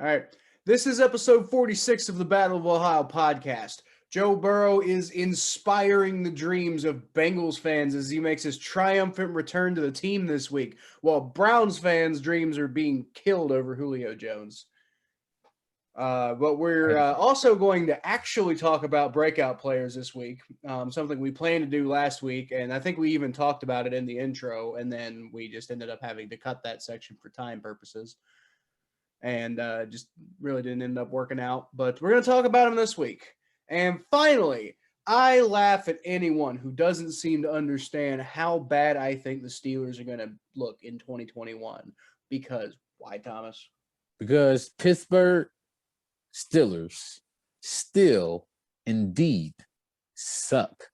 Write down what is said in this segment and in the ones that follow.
All right. This is episode 46 of the Battle of Ohio podcast. Joe Burrow is inspiring the dreams of Bengals fans as he makes his triumphant return to the team this week, while Browns fans' dreams are being killed over Julio Jones. But we're also going to actually talk about breakout players this week, something we planned to do last week, and I think we even talked about it in the intro, and then we just ended up having to cut that section for time purposes. And just really didn't end up working out. But we're going to talk about them this week. And finally, I laugh at anyone who doesn't seem to understand how bad I think the Steelers are going to look in 2021. Because why, Thomas? Because Pittsburgh Steelers still indeed suck.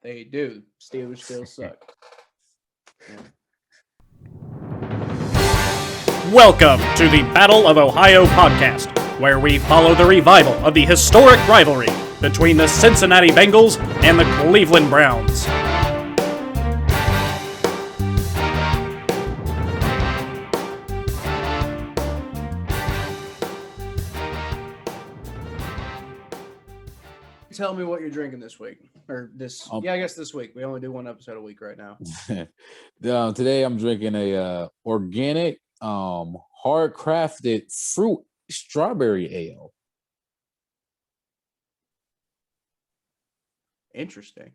They do. Steelers still suck. Yeah. Welcome to the Battle of Ohio podcast, where we follow the revival of the historic rivalry between the Cincinnati Bengals and the Cleveland Browns. Tell me what you're drinking this week. Or this, I guess this week. We only do one episode a week right now. Today I'm drinking a organic hard crafted fruit strawberry ale. Interesting.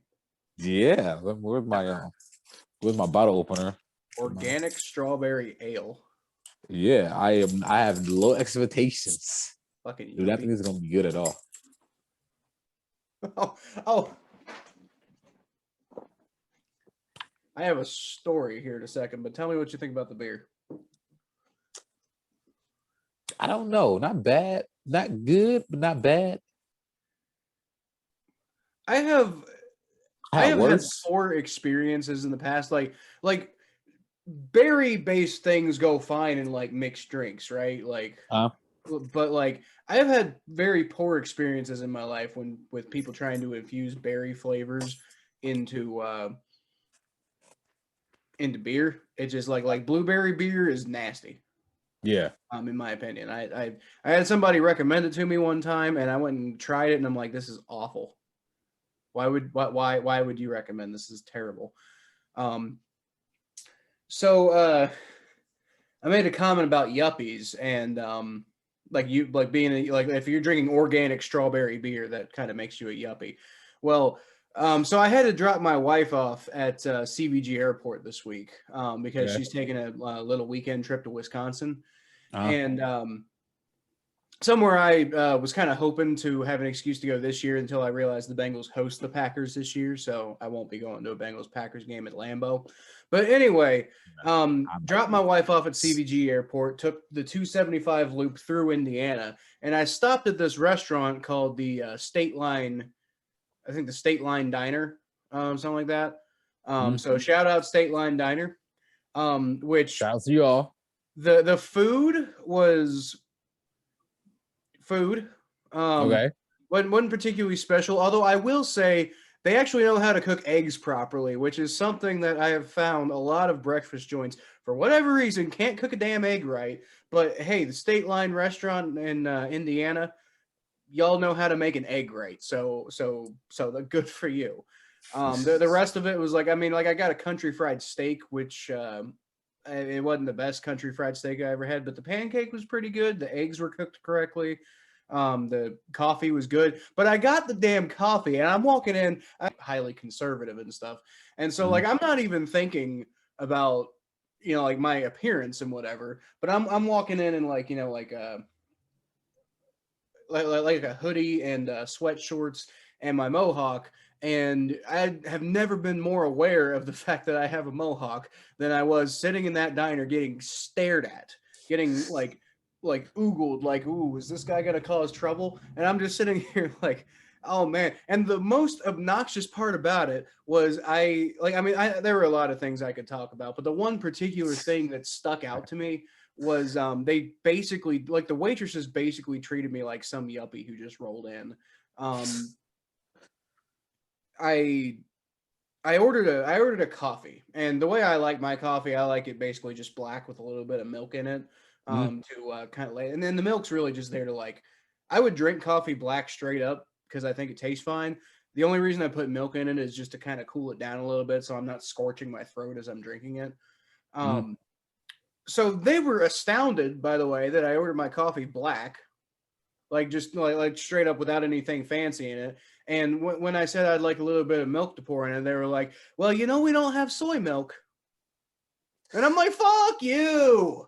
Yeah, where's my bottle opener? Organic strawberry ale. Yeah, I have low expectations. Fucking dude, I think it's gonna be good at all. Oh. I have a story here in a second, but tell me what you think about the beer. I don't know. Not bad. Not good, but not bad. I have had poor experiences in the past. Like berry-based things go fine in like mixed drinks, right? But like I have had very poor experiences in my life with people trying to infuse berry flavors into beer. It's just like blueberry beer is nasty. Yeah. In my opinion, I had somebody recommend it to me one time, and I went and tried it, and I'm like, this is awful. Why would you recommend this? This is terrible. So I made a comment about yuppies and if you're drinking organic strawberry beer, that kind of makes you a yuppie. Well, so I had to drop my wife off at CBG Airport this week because she's taking a little weekend trip to Wisconsin. And somewhere I was kind of hoping to have an excuse to go this year until I realized the Bengals host the Packers this year, so I won't be going to a Bengals-Packers game at Lambeau. But anyway, dropped my wife off at CBG Airport, took the 275 loop through Indiana, and I stopped at this restaurant called the State Line, I think the State Line Diner, something like that. So shout out State Line Diner, which shout out to you all. The food was food. Okay. Wasn't particularly special, although I will say they actually know how to cook eggs properly, which is something that I have found a lot of breakfast joints, for whatever reason, can't cook a damn egg right. But hey, the State Line restaurant in Indiana, y'all know how to make an egg right. So good for you. The rest of it was like, I got a country fried steak, which it wasn't the best country fried steak I ever had, but the pancake was pretty good. The eggs were cooked correctly. The coffee was good, but I got the damn coffee and I'm walking in, I'm highly conservative and stuff. And so I'm not even thinking about, my appearance and whatever, but I'm walking in and like a hoodie and sweat shorts and my mohawk. And I have never been more aware of the fact that I have a mohawk than I was sitting in that diner getting stared at, getting like oogled, like, ooh, is this guy gonna cause trouble? And I'm just sitting here like, oh man. And the most obnoxious part about it was there were a lot of things I could talk about, but the one particular thing that stuck out to me was they basically, the waitresses basically treated me like some yuppie who just rolled in. I ordered a coffee, and the way I like my coffee, I like it basically just black with a little bit of milk in it. to kind of lay. And then the milk's really just there to like, I would drink coffee black straight up because I think it tastes fine. The only reason I put milk in it is just to kind of cool it down a little bit so I'm not scorching my throat as I'm drinking it. So they were astounded, by the way, that I ordered my coffee black, like just like straight up without anything fancy in it. And when I said I'd like a little bit of milk to pour in it, they were like, well, you know, we don't have soy milk. And I'm like, fuck you.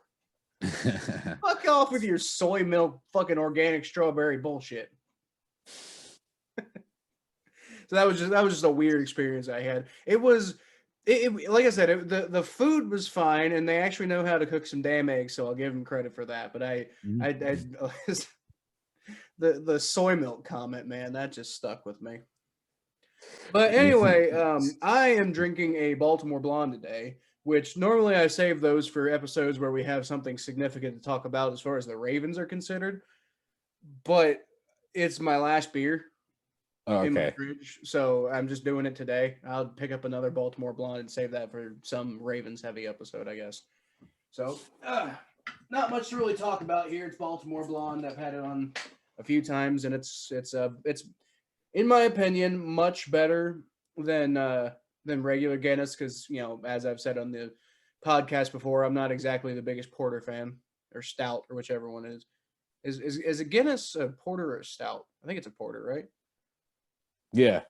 Fuck off with your soy milk fucking organic strawberry bullshit. So that was just a weird experience I had. It was like I said, the food was fine, and they actually know how to cook some damn eggs, so I'll give them credit for that. But I the soy milk comment, man, that just stuck with me. But anyway, I am drinking a Baltimore Blonde today, which normally I save those for episodes where we have something significant to talk about as far as the Ravens are considered. But it's my last beer. In my fridge, so I'm just doing it today. I'll pick up another Baltimore Blonde and save that for some Ravens heavy episode, I guess. So, not much to really talk about here. It's Baltimore Blonde. I've had it on a few times, and it's in my opinion much better than regular Guinness because, you know, as I've said on the podcast before, I'm not exactly the biggest porter fan, or stout, or whichever one is. Is a Guinness a porter or a stout? I think it's a porter, right? Yeah.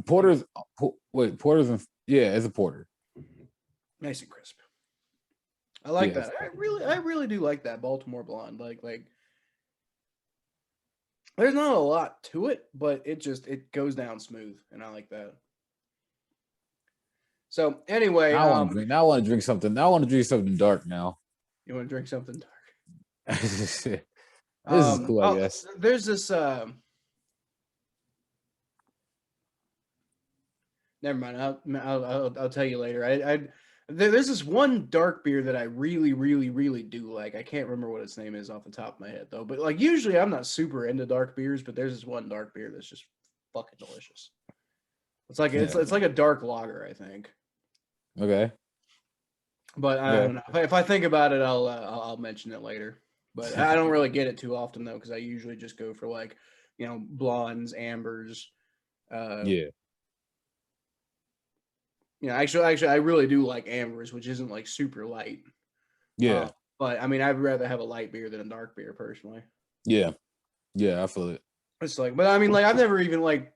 Porter's it's a porter. Nice and crisp. I like that. I really do like that Baltimore Blonde. Like there's not a lot to it, but it goes down smooth, and I like that. So anyway, I want to drink something. I want to drink something dark now. You want to drink something dark? This is cool, I guess. There's this never mind. I'll tell you later. There's this one dark beer that I really, really, really do like. I can't remember what its name is off the top of my head though. But like usually I'm not super into dark beers, but there's this one dark beer that's just fucking delicious. It's like it's like a dark lager, I think. Okay. But I don't know. If I think about it, I'll mention it later. But I don't really get it too often though, because I usually just go for like, you know, blondes, ambers. You know, actually, I really do like ambers, which isn't like super light. Yeah. But I mean, I'd rather have a light beer than a dark beer personally. Yeah. Yeah, I feel it. It's like, but I mean, like I've never even like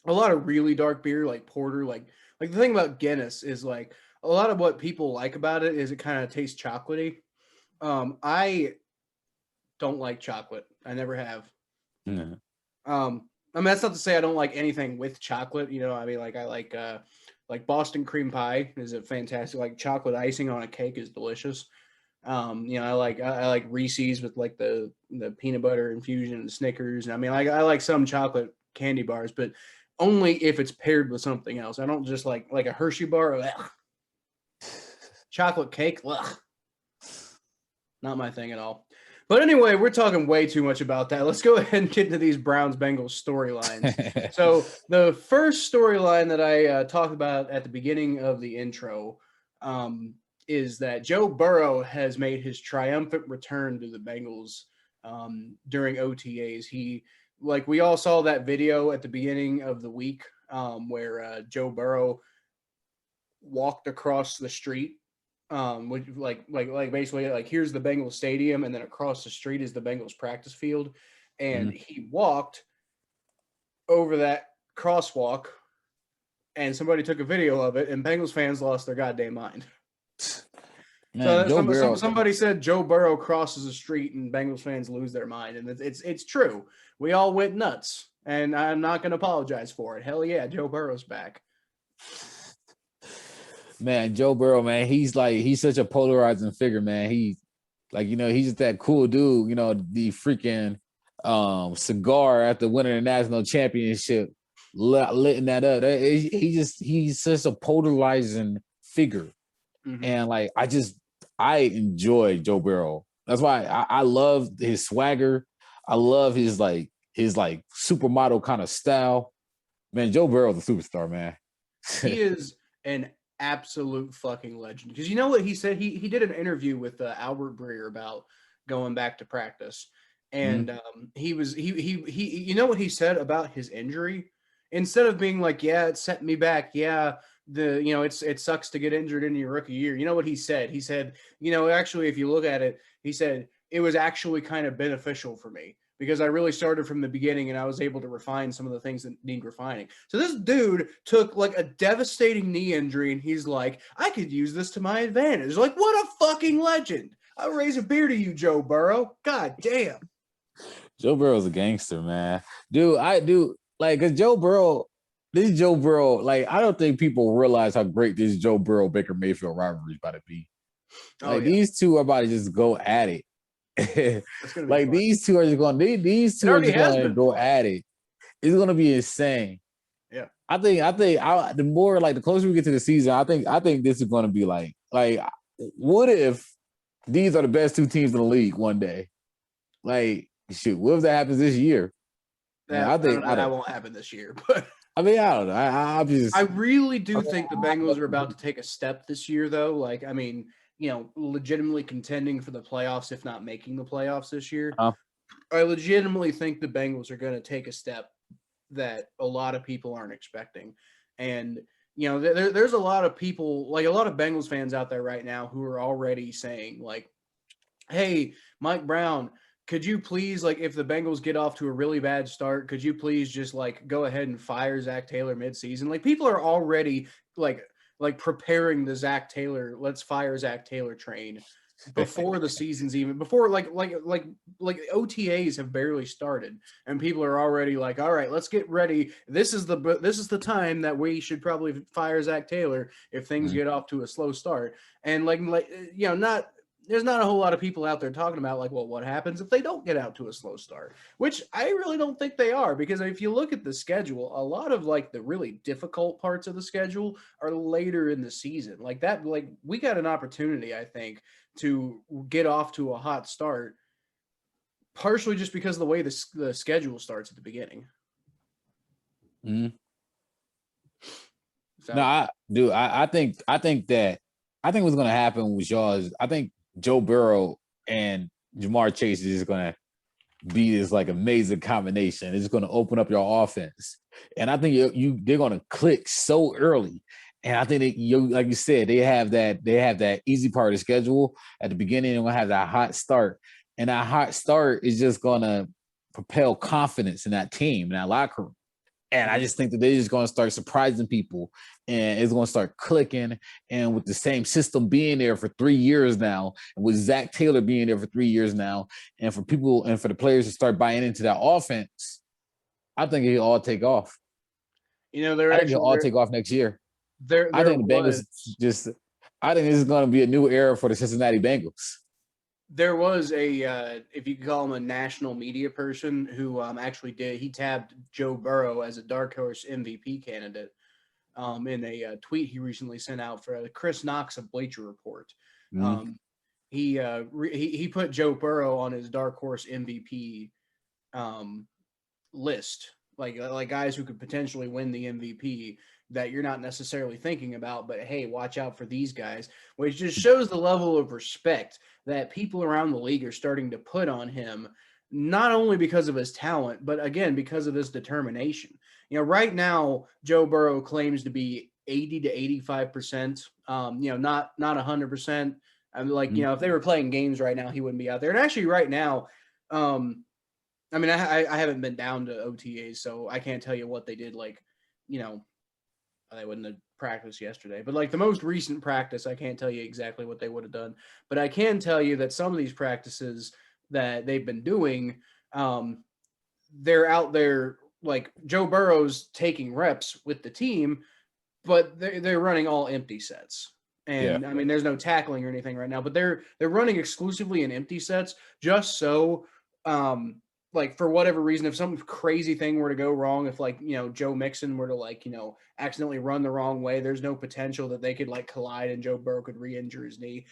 a lot of really dark beer, like porter, like the thing about Guinness is like a lot of what people like about it is it kind of tastes chocolatey. I don't like chocolate. I never have. Mm-hmm. I mean, that's not to say I don't like anything with chocolate. You know, I mean, like I like Boston cream pie is a fantastic. Like chocolate icing on a cake is delicious. You know, I like Reese's with like the peanut butter infusion and Snickers. And I mean, I like some chocolate candy bars, but only if it's paired with something else. I don't just like a Hershey bar. Ugh. Chocolate cake. Ugh. Not my thing at all. But anyway, we're talking way too much about that. Let's go ahead and get into these Browns-Bengals storylines. So the first storyline that I talked about at the beginning of the intro is that Joe Burrow has made his triumphant return to the Bengals during OTAs. We all saw that video at the beginning of the week where Joe Burrow walked across the street. Which like basically like here's the Bengals stadium, and then across the street is the Bengals practice field, and he walked over that crosswalk, and somebody took a video of it, and Bengals fans lost their goddamn mind. Man, so somebody said Joe Burrow crosses the street, and Bengals fans lose their mind, and it's true. We all went nuts, and I'm not going to apologize for it. Hell yeah, Joe Burrow's back. Man, Joe Burrow, man, he's such a polarizing figure, man. He's just that cool dude, you know, the freaking cigar after winning the national championship, lighting that up. He's such a polarizing figure. Mm-hmm. And like I enjoy Joe Burrow. That's why I love his swagger. I love his supermodel kind of style. Man, Joe Burrow's a superstar, man. He is an absolute fucking legend. Because you know what he said? He did an interview with Albert Breer about going back to practice, and he you know what he said about his injury? Instead of being like, yeah, it set me back, yeah, it sucks to get injured in your rookie year. You know what he said? He said, actually, if you look at it, he said it was actually kind of beneficial for me because I really started from the beginning and I was able to refine some of the things that need refining. So this dude took like a devastating knee injury and he's like, I could use this to my advantage. Like, what a fucking legend. I'll raise a beer to you, Joe Burrow. God damn. Joe Burrow's a gangster, man. Dude, I do. Like, because Joe Burrow, like, I don't think people realize how great this Joe Burrow Baker Mayfield rivalry is about to be. Like, these two are about to just go at it. Like, fun. These two are just going to go at it. It's going to be insane. Yeah. I think the more, like, the closer we get to the season, I think this is going to be like, what if these are the best two teams in the league one day? Like, shoot, what if that happens this year? I think that won't happen this year, but I mean, I don't know. I really do think the Bengals are about to take a step this year, though. Like, I mean, legitimately contending for the playoffs, if not making the playoffs this year. I legitimately think the Bengals are going to take a step that a lot of people aren't expecting. And, there's a lot of people, like a lot of Bengals fans out there right now who are already saying, like, hey, Mike Brown, could you please, like, if the Bengals get off to a really bad start, could you please just, like, go ahead and fire Zach Taylor midseason? Like, people are already, like preparing the Zach Taylor, let's fire Zach Taylor train before the season's even, before, like OTAs have barely started, and people are already like, all right, let's get ready. This is the time that we should probably fire Zach Taylor if things get off to a slow start. And, there's not a whole lot of people out there talking about, like, well, what happens if they don't get out to a slow start, which I really don't think they are, because if you look at the schedule, a lot of, like, the really difficult parts of the schedule are later in the season. Like that, like, we got an opportunity, I think, to get off to a hot start, partially just because of the way the schedule starts at the beginning. So, no, I think what's going to happen with y'all is, I think Joe Burrow and Jamar Chase is just going to be this, like, amazing combination. It's going to open up your offense, and I think they're going to click so early. And I think like you said, they have that easy part of the schedule at the beginning. They're going to have that hot start, and that hot start is just going to propel confidence in that team, in that locker room. And I just think that they're just going to start surprising people, and it's going to start clicking. And with the same system being there for 3 years now, and with Zach Taylor being there for 3 years now, and for people and for the players to start buying into that offense, I think it'll all take off. It'll all take off next year. I think this is going to be a new era for the Cincinnati Bengals. There was if you could call him a national media person, who he tabbed Joe Burrow as a dark horse MVP candidate in a tweet he recently sent out for Chris Knox of Bleacher Report. He put Joe Burrow on his dark horse MVP list, like guys who could potentially win the MVP that you're not necessarily thinking about, but hey, watch out for these guys, which just shows the level of respect that people around the league are starting to put on him, not only because of his talent, but again, because of his determination. Right now, Joe Burrow claims to be 80 to 85%, not 100%. I'm like, if they were playing games right now, he wouldn't be out there. And actually right now, I haven't been down to OTAs, so I can't tell you what they did. They wouldn't have practiced yesterday, but like the most recent practice, I can't tell you exactly what they would have done, but I can tell you that some of these practices that they've been doing, they're out there, like Joe Burrow's taking reps with the team, but they're running all empty sets. And I mean, there's no tackling or anything right now, but they're running exclusively in empty sets just so, like, for whatever reason, if some crazy thing were to go wrong, if Joe Mixon were to accidentally run the wrong way, there's no potential that they could collide and Joe Burrow could re-injure his knee.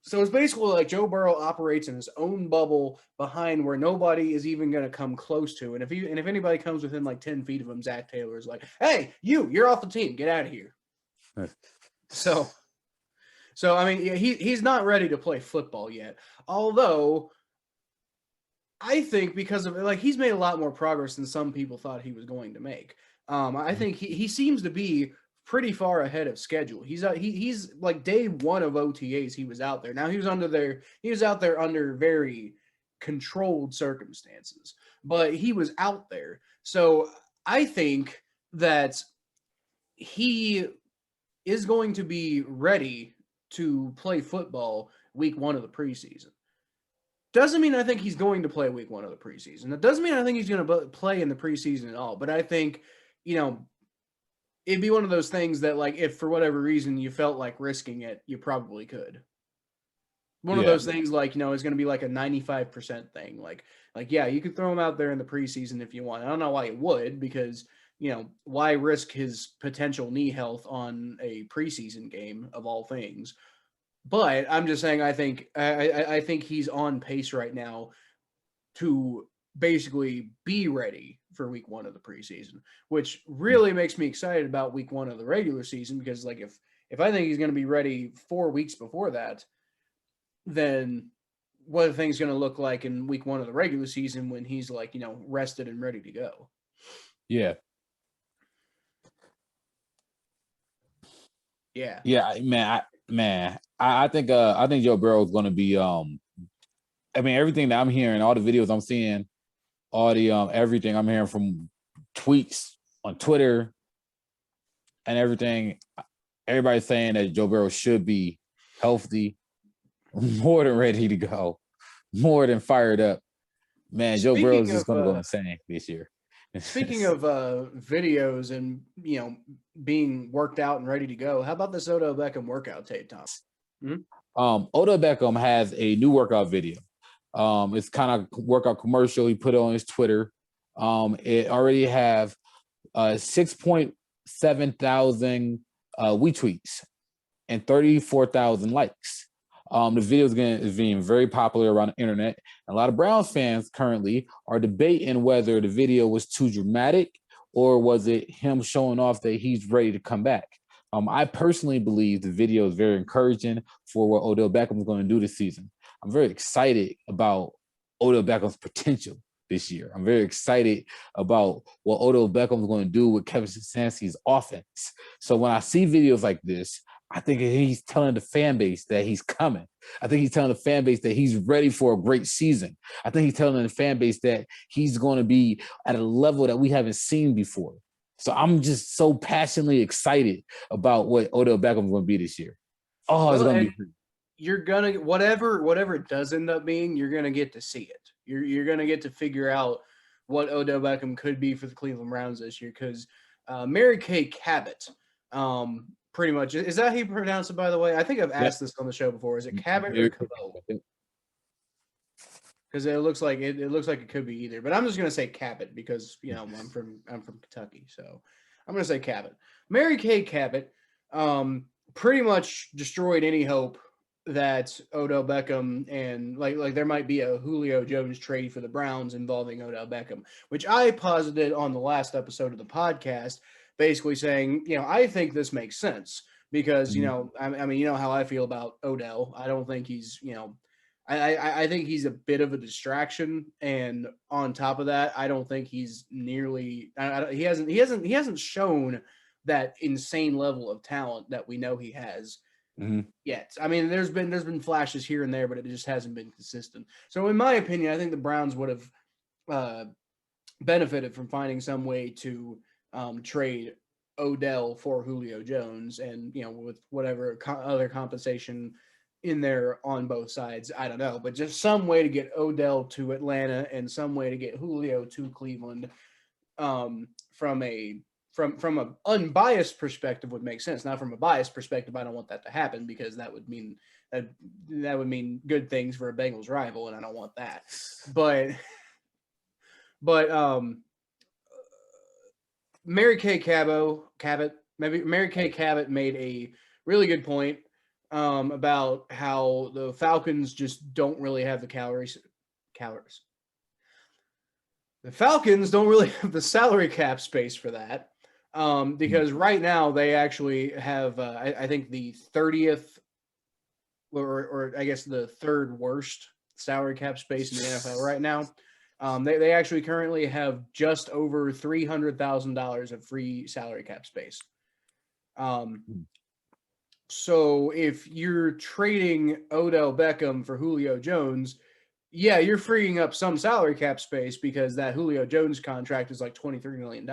So it's basically like Joe Burrow operates in his own bubble behind where nobody is even going to come close to. And if anybody comes within 10 feet of him, Zach Taylor is like, hey, you're off the team. Get out of here. So I mean, yeah, he's not ready to play football yet. Although I think because of like he's made a lot more progress than some people thought he was going to make. I think he seems to be pretty far ahead of schedule. He's like day one of OTAs. He was out there. Now he was out there under very controlled circumstances, but he was out there. So I think that he is going to be ready to play football week one of the preseason. Doesn't mean I think he's going to play week one of the preseason. That doesn't mean I think he's going to play in the preseason at all. But I think, it'd be one of those things that, like, if for whatever reason you felt like risking it, you probably could. One of those things, like, is going to be like a 95% thing. Like, yeah, you could throw him out there in the preseason if you want. I don't know why you would, because, why risk his potential knee health on a preseason game of all things? But I'm just saying, I think he's on pace right now to basically be ready for week one of the preseason, which really makes me excited about week one of the regular season, because like if I think he's going to be ready 4 weeks before that, then what are things going to look like in week one of the regular season when he's like, rested and ready to go? Yeah. Yeah. Yeah, man. I think Joe Burrow is going to be everything that I'm hearing, all the videos I'm seeing, all the everything I'm hearing from tweets on Twitter and everything, everybody's saying that Joe Burrow should be healthy, more than ready to go, more than fired up. Man, Joe Burrow is just going to go insane this year. Speaking of videos and being worked out and ready to go, how about this Odell Beckham workout tape, Tom? Odell Beckham has a new workout video. It's kind of workout commercial he put on his Twitter. It already have 6.7 thousand retweets and 34,000 likes. The video is being very popular around the internet. A lot of Browns fans currently are debating whether the video was too dramatic or was it him showing off that he's ready to come back. I personally believe the video is very encouraging for what Odell Beckham is going to do this season. I'm very excited about Odell Beckham's potential this year. I'm very excited about what Odell Beckham is going to do with Kevin Stefanski's offense. So when I see videos like this, I think he's telling the fan base that he's coming. I think he's telling the fan base that he's ready for a great season. I think he's telling the fan base that he's going to be at a level that we haven't seen before. So I'm just so passionately excited about what Odell Beckham is going to be this year. Oh, it's going to be. You're gonna whatever it does end up being, you're gonna get to see it. You're gonna get to figure out what Odell Beckham could be for the Cleveland Browns this year, because Mary Kay Cabot, pretty much, is that how you pronounce it, by the way? I think I've asked this on the show before. Is it Cabot or Cabot? Because it looks like it could be either, but I'm just gonna say Cabot because I'm from Kentucky, so I'm gonna say Cabot. Mary Kay Cabot pretty much destroyed any hope that Odell Beckham and like there might be a Julio Jones trade for the Browns involving Odell Beckham, which I posited on the last episode of the podcast, basically saying, I think this makes sense because, I mean, how I feel about Odell. I don't think he's, I think he's a bit of a distraction. And on top of that, I don't think he's nearly, he hasn't shown that insane level of talent that we know he has. Yet. I mean, there's been flashes here and there, but it just hasn't been consistent. So in my opinion, I think the Browns would have benefited from finding some way to trade Odell for Julio Jones, and with whatever other compensation in there on both sides. I don't know, but just some way to get Odell to Atlanta and some way to get Julio to Cleveland from an unbiased perspective would make sense. Now, from a biased perspective, I don't want that to happen because that would mean good things for a Bengals rival, and I don't want that. But Mary Kay Cabot made a really good point about how the Falcons just don't really have the calories. The Falcons don't really have the salary cap space for that. Because right now they actually have, I think the 30th, or I guess the third worst salary cap space in the NFL right now. They actually currently have just over $300,000 of free salary cap space. So if you're trading Odell Beckham for Julio Jones, yeah, you're freeing up some salary cap space because that Julio Jones contract is like $23 million.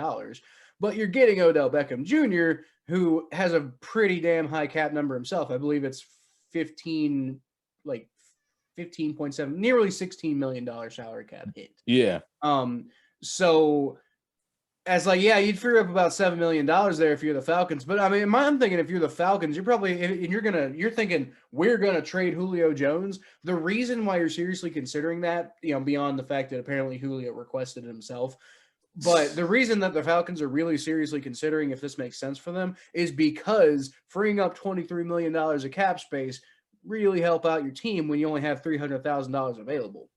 But you're getting Odell Beckham Jr., who has a pretty damn high cap number himself. I believe it's 15.7, nearly $16 million salary cap hit. Yeah. So as like, yeah, you'd free up about $7 million there if you're the Falcons. But I mean, I'm thinking if you're the Falcons, you're probably, and you're thinking we're going to trade Julio Jones. The reason why you're seriously considering that, beyond the fact that apparently Julio requested it himself, but the reason that the Falcons are really seriously considering if this makes sense for them is because freeing up $23 million of cap space really help out your team when you only have $300,000 available.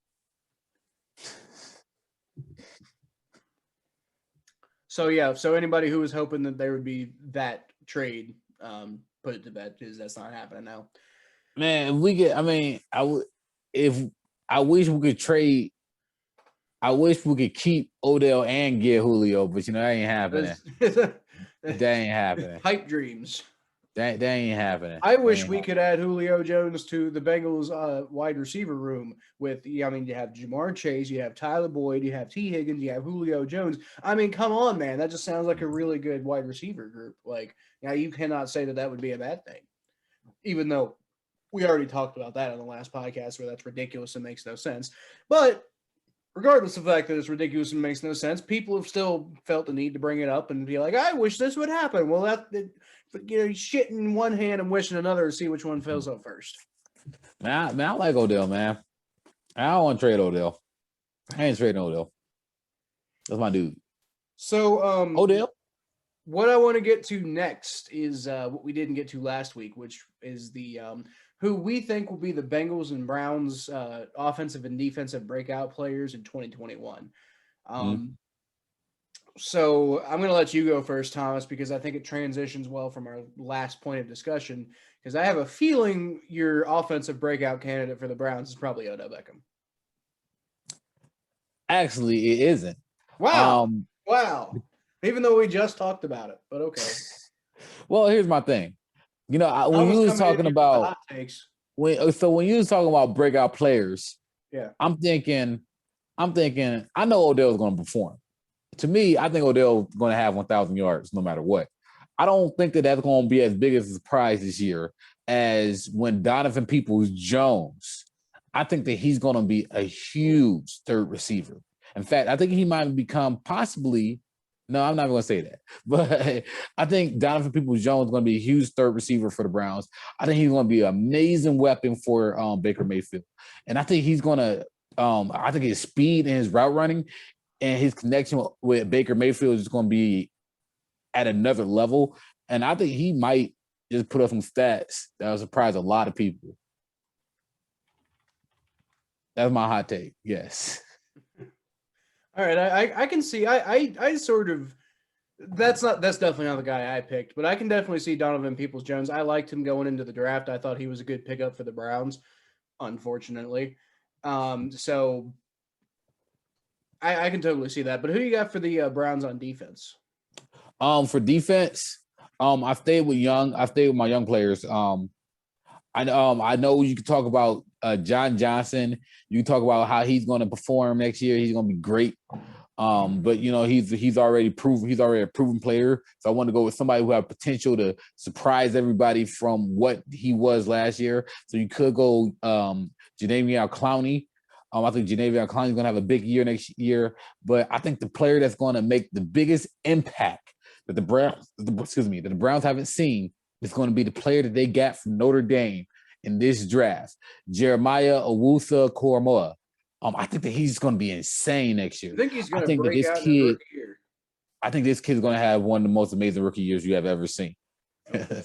So yeah, so anybody who was hoping that there would be that trade, put it to bed because that's not happening now. Man, I wish we could trade. I wish we could keep Odell and get Julio, but that ain't happening. That ain't happening. Pipe dreams. That ain't happening. I wish we could add Julio Jones to the Bengals wide receiver room with, you have Jamar Chase, you have Tyler Boyd, you have T. Higgins, you have Julio Jones. I mean, come on, man. That just sounds like a really good wide receiver group. Like, you cannot say that would be a bad thing, even though we already talked about that on the last podcast where that's ridiculous and makes no sense. But regardless of the fact that it's ridiculous and makes no sense, people have still felt the need to bring it up and be like, I wish this would happen. Well, shit in one hand and wishing another to see which one fills up first. Man, I like Odell, man. I don't want to trade Odell. I ain't trading Odell. That's my dude. So, Odell. What I want to get to next is what we didn't get to last week, which is the who we think will be the Bengals and Browns offensive and defensive breakout players in 2021. So I'm going to let you go first, Thomas, because I think it transitions well from our last point of discussion, because I have a feeling your offensive breakout candidate for the Browns is probably Odell Beckham. Actually, it isn't. Wow. Wow. Even though we just talked about it, but okay. Well, here's my thing. When you was talking about when you was talking about breakout players, yeah, I'm thinking, I know Odell's going to perform. To me, I think Odell's going to have 1,000 yards no matter what. I don't think that that's going to be as big of a surprise this year as when Donovan Peoples-Jones. I think that he's going to be a huge third receiver. In fact, I think he might become possibly. No, I'm not going to say that. But I think Donovan Peoples-Jones is going to be a huge third receiver for the Browns. I think he's going to be an amazing weapon for Baker Mayfield. And I think he's going to I think his speed and his route running and his connection with Baker Mayfield is going to be at another level. And I think he might just put up some stats that will surprise a lot of people. That's my hot take. Yes. All right, I can see. I sort of that's definitely not the guy I picked, but I can definitely see Donovan Peoples-Jones. I liked him going into the draft. I thought he was a good pickup for the Browns, unfortunately. So I can totally see that. But who do you got for the Browns on defense? For defense, I stayed with young. I stayed with my young players. I know you can talk about John Johnson. You can talk about how he's going to perform next year. He's going to be great. But he's already proven. He's already a proven player. So I want to go with somebody who have potential to surprise everybody from what he was last year. So you could go Jadeveon Clowney. I think Jadeveon Clowney is going to have a big year next year. But I think the player that's going to make the biggest impact that the Browns haven't seen is going to be the player that they got from Notre Dame in this draft, Jeremiah Owusu-Koramoah. I think that he's going to be insane next year. I think he's going to break out in the rookie year. I think this kid's going to have one of the most amazing rookie years you have ever seen. Okay.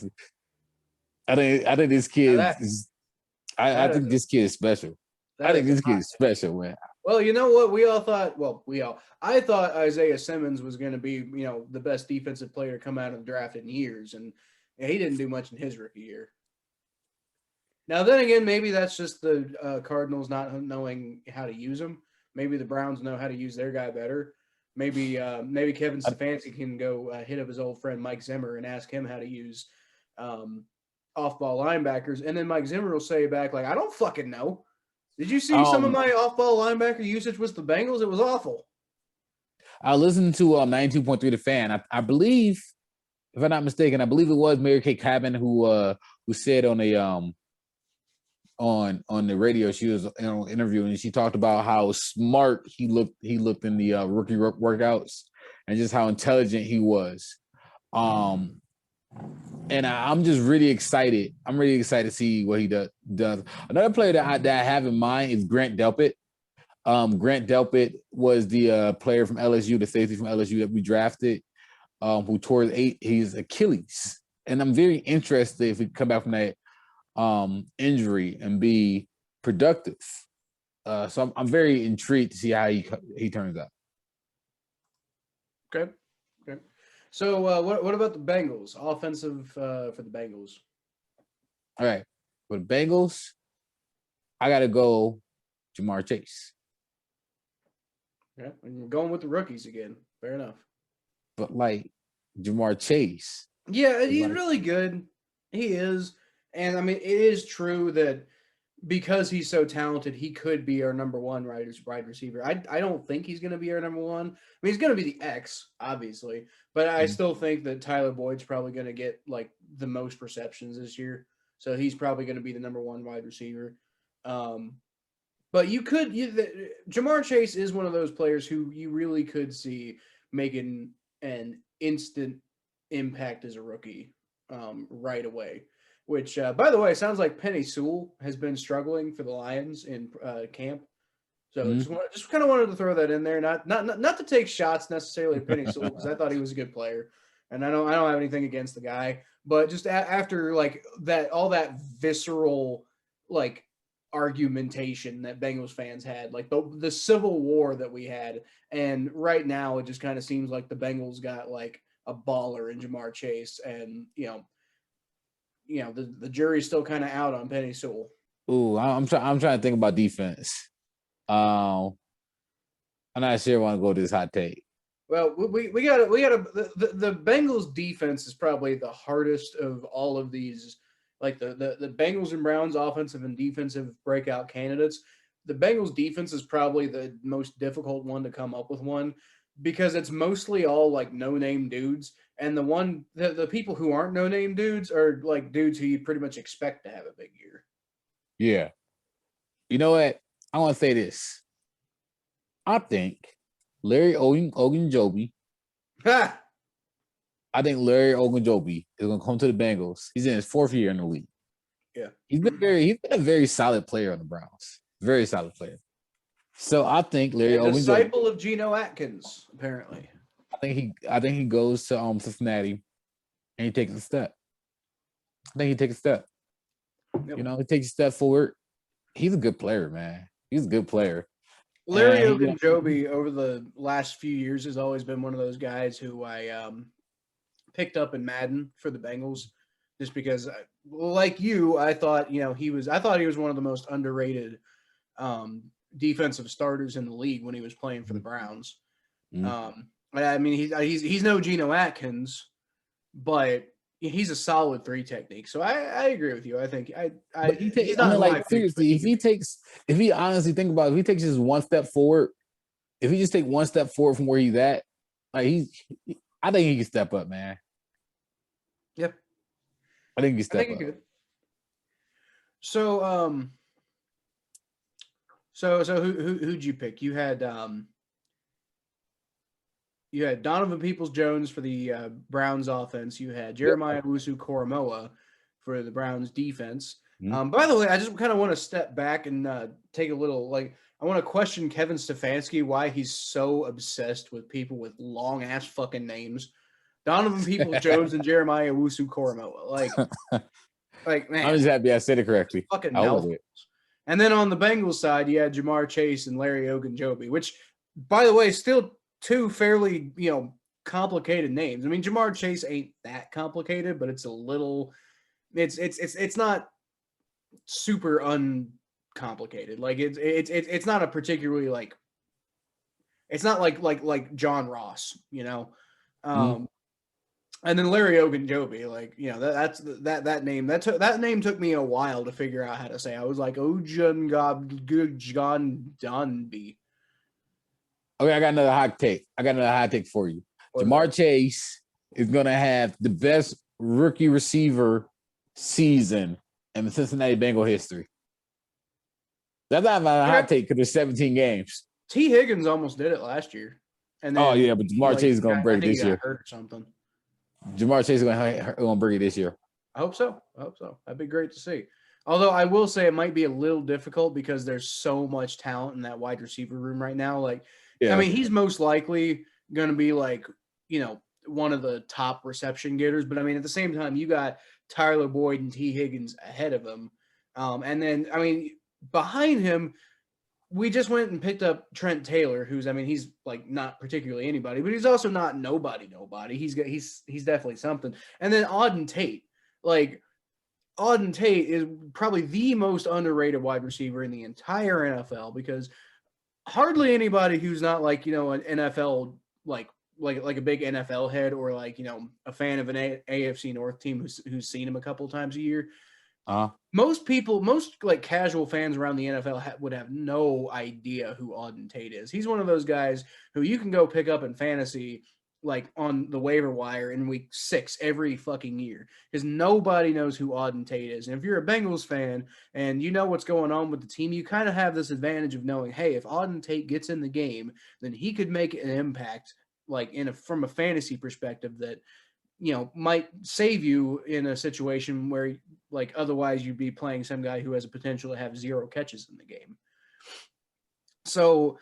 I think this kid is. I think this kid is special. I think this kid is special, man. Well, you know what? We all thought. Well, I thought Isaiah Simmons was going to be, the best defensive player to come out of the draft in years, and he didn't do much in his rookie year. Now, then again, maybe that's just the Cardinals not knowing how to use him. Maybe the Browns know how to use their guy better. Maybe Kevin Stefanski can go hit up his old friend Mike Zimmer and ask him how to use off-ball linebackers, and then Mike Zimmer will say back like, "I don't fucking know. Did you see some of my off-ball linebacker usage with the Bengals? It was awful." I listened to 92.3 The Fan. I believe, if I'm not mistaken, I believe it was Mary Kay Cabin who said on a on the radio, she was interviewing, and she talked about how smart he looked in the rookie workouts, and just how intelligent he was. And I'm just really excited. I'm really excited to see what he does. Another player that I have in mind is Grant Delpit. Grant Delpit was the player from LSU, the safety from LSU that we drafted, who tore his Achilles. And I'm very interested if we come back from that injury and be productive. So I'm very intrigued to see how he turns out. Okay. So what about the Bengals? Offensive for the Bengals. All right. For the Bengals, I got to go Jamar Chase. Yeah, and you're going with the rookies again. Fair enough. But like Jamar Chase. Yeah, he's really good. He is. And I mean, it is true that because he's so talented, he could be our number one wide receiver. I don't think he's going to be our number one. I mean, he's going to be the X, obviously, but I still think that Tyler Boyd's probably going to get like the most receptions this year. So he's probably going to be the number one wide receiver. But Jamar Chase is one of those players who you really could see making an instant impact as a rookie right away. Which, by the way, sounds like Penny Sewell has been struggling for the Lions in camp. So just kind of wanted to throw that in there, not to take shots necessarily at Penny Sewell, because I thought he was a good player, and I don't have anything against the guy, but just after like that, all that visceral like argumentation that Bengals fans had, like the civil war that we had, and right now it just kind of seems like the Bengals got like a baller in Jamar Chase, and the jury's still kind of out on Penny Sewell. Ooh, I'm trying to think about defense. I'm not sure I want to go to this hot take. Well, we got the Bengals defense is probably the hardest of all of these, like the Bengals and Browns offensive and defensive breakout candidates. The Bengals defense is probably the most difficult one to come up with one, because it's mostly all like no-name dudes. And the people who aren't no-name dudes are like dudes who you pretty much expect to have a big year. Yeah. You know what? I want to say this. I think Larry Ogunjobi. Ha! I think Larry Ogunjobi is going to come to the Bengals. He's in his fourth year in the league. Yeah. He's been a very solid player on the Browns. Very solid player. So I think Larry Ogunjobi, disciple of Geno Atkins, apparently. I think he goes to Cincinnati and he takes a step. I think he takes a step. Yep. He takes a step forward. He's a good player, man. He's a good player. Larry Ogunjobi over the last few years has always been one of those guys who I picked up in Madden for the Bengals, just because, like you, I thought he was one of the most underrated defensive starters in the league when he was playing for the Browns. I mean, he's no Geno Atkins, but he's a solid 3 technique. So I agree with you. I think he's not like seriously. If he honestly think about it, if he takes just one step forward, if he just take one step forward from where he's at, like I think he can step up, man. Yep. I think he can step up. Could. So So who'd you pick? You had Donovan Peoples-Jones for the Browns offense. You had Jeremiah Owusu-Koramoah for the Browns defense. By the way, I just kind of want to step back and take a little, I want to question Kevin Stefanski why he's so obsessed with people with long ass fucking names. Donovan Peoples-Jones and Jeremiah Owusu-Koramoah. Like, man. I'm just happy I said it correctly. Fucking mouthfuls. And then on the Bengals side, you had Jamar Chase and Larry Ogunjobi, which, by the way, still two fairly, complicated names. I mean, Jamar Chase ain't that complicated, but it's a little, it's not super uncomplicated. Like it's not a particularly like, it's not like John Ross, And then Larry Ogunjobi, that name. That name took me a while to figure out how to say. I was like Ogunjobi. Okay, I got another hot take. For you. Jamar Chase is gonna have the best rookie receiver season in the Cincinnati Bengal history. That's not a hot take because there's 17 games. T. Higgins almost did it last year. And then but Jamar Chase is gonna break it this year. Hurt or something. Jamar Chase is gonna break it this year. I hope so. That'd be great to see. Although I will say it might be a little difficult because there's so much talent in that wide receiver room right now. I mean, he's most likely going to be one of the top reception getters. But I mean, at the same time, you got Tyler Boyd and T. Higgins ahead of him. And then, I mean, behind him, we just went and picked up Trent Taylor, he's not particularly anybody, but he's also not nobody. He's definitely something. And then Auden Tate, Auden Tate is probably the most underrated wide receiver in the entire NFL because hardly anybody who's not an NFL, like a big NFL head or a fan of an AFC North team who's seen him a couple of times a year. Most casual fans around the NFL would have no idea who Auden Tate is. He's one of those guys who you can go pick up in fantasy, on the waiver wire in week 6 every fucking year, because nobody knows who Auden Tate is. And if you're a Bengals fan and you know what's going on with the team, you kind of have this advantage of knowing, hey, if Auden Tate gets in the game, then he could make an impact, from a fantasy perspective that, might save you in a situation where, otherwise you'd be playing some guy who has a potential to have 0 catches in the game. So,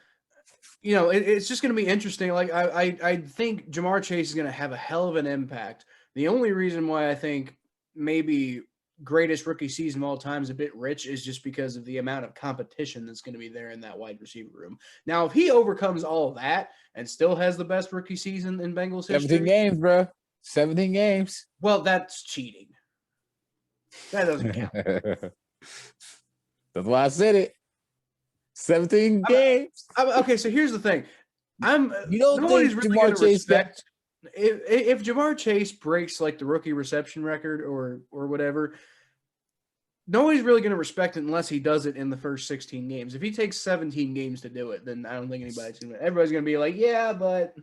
it's just going to be interesting. I think Jamar Chase is going to have a hell of an impact. The only reason why I think maybe greatest rookie season of all time is a bit rich is just because of the amount of competition that's going to be there in that wide receiver room. Now, if he overcomes all of that and still has the best rookie season in Bengals history, 17 games, bro. 17 games. Well, that's cheating. That doesn't count. That's why I said it. 17 games. Okay, so here's the thing. Nobody's really going to respect. If Jamar Chase breaks the rookie reception record or whatever, nobody's really going to respect it unless he does it in the first 16 games. If he takes 17 games to do it, then I don't think everybody's going to be like, yeah, but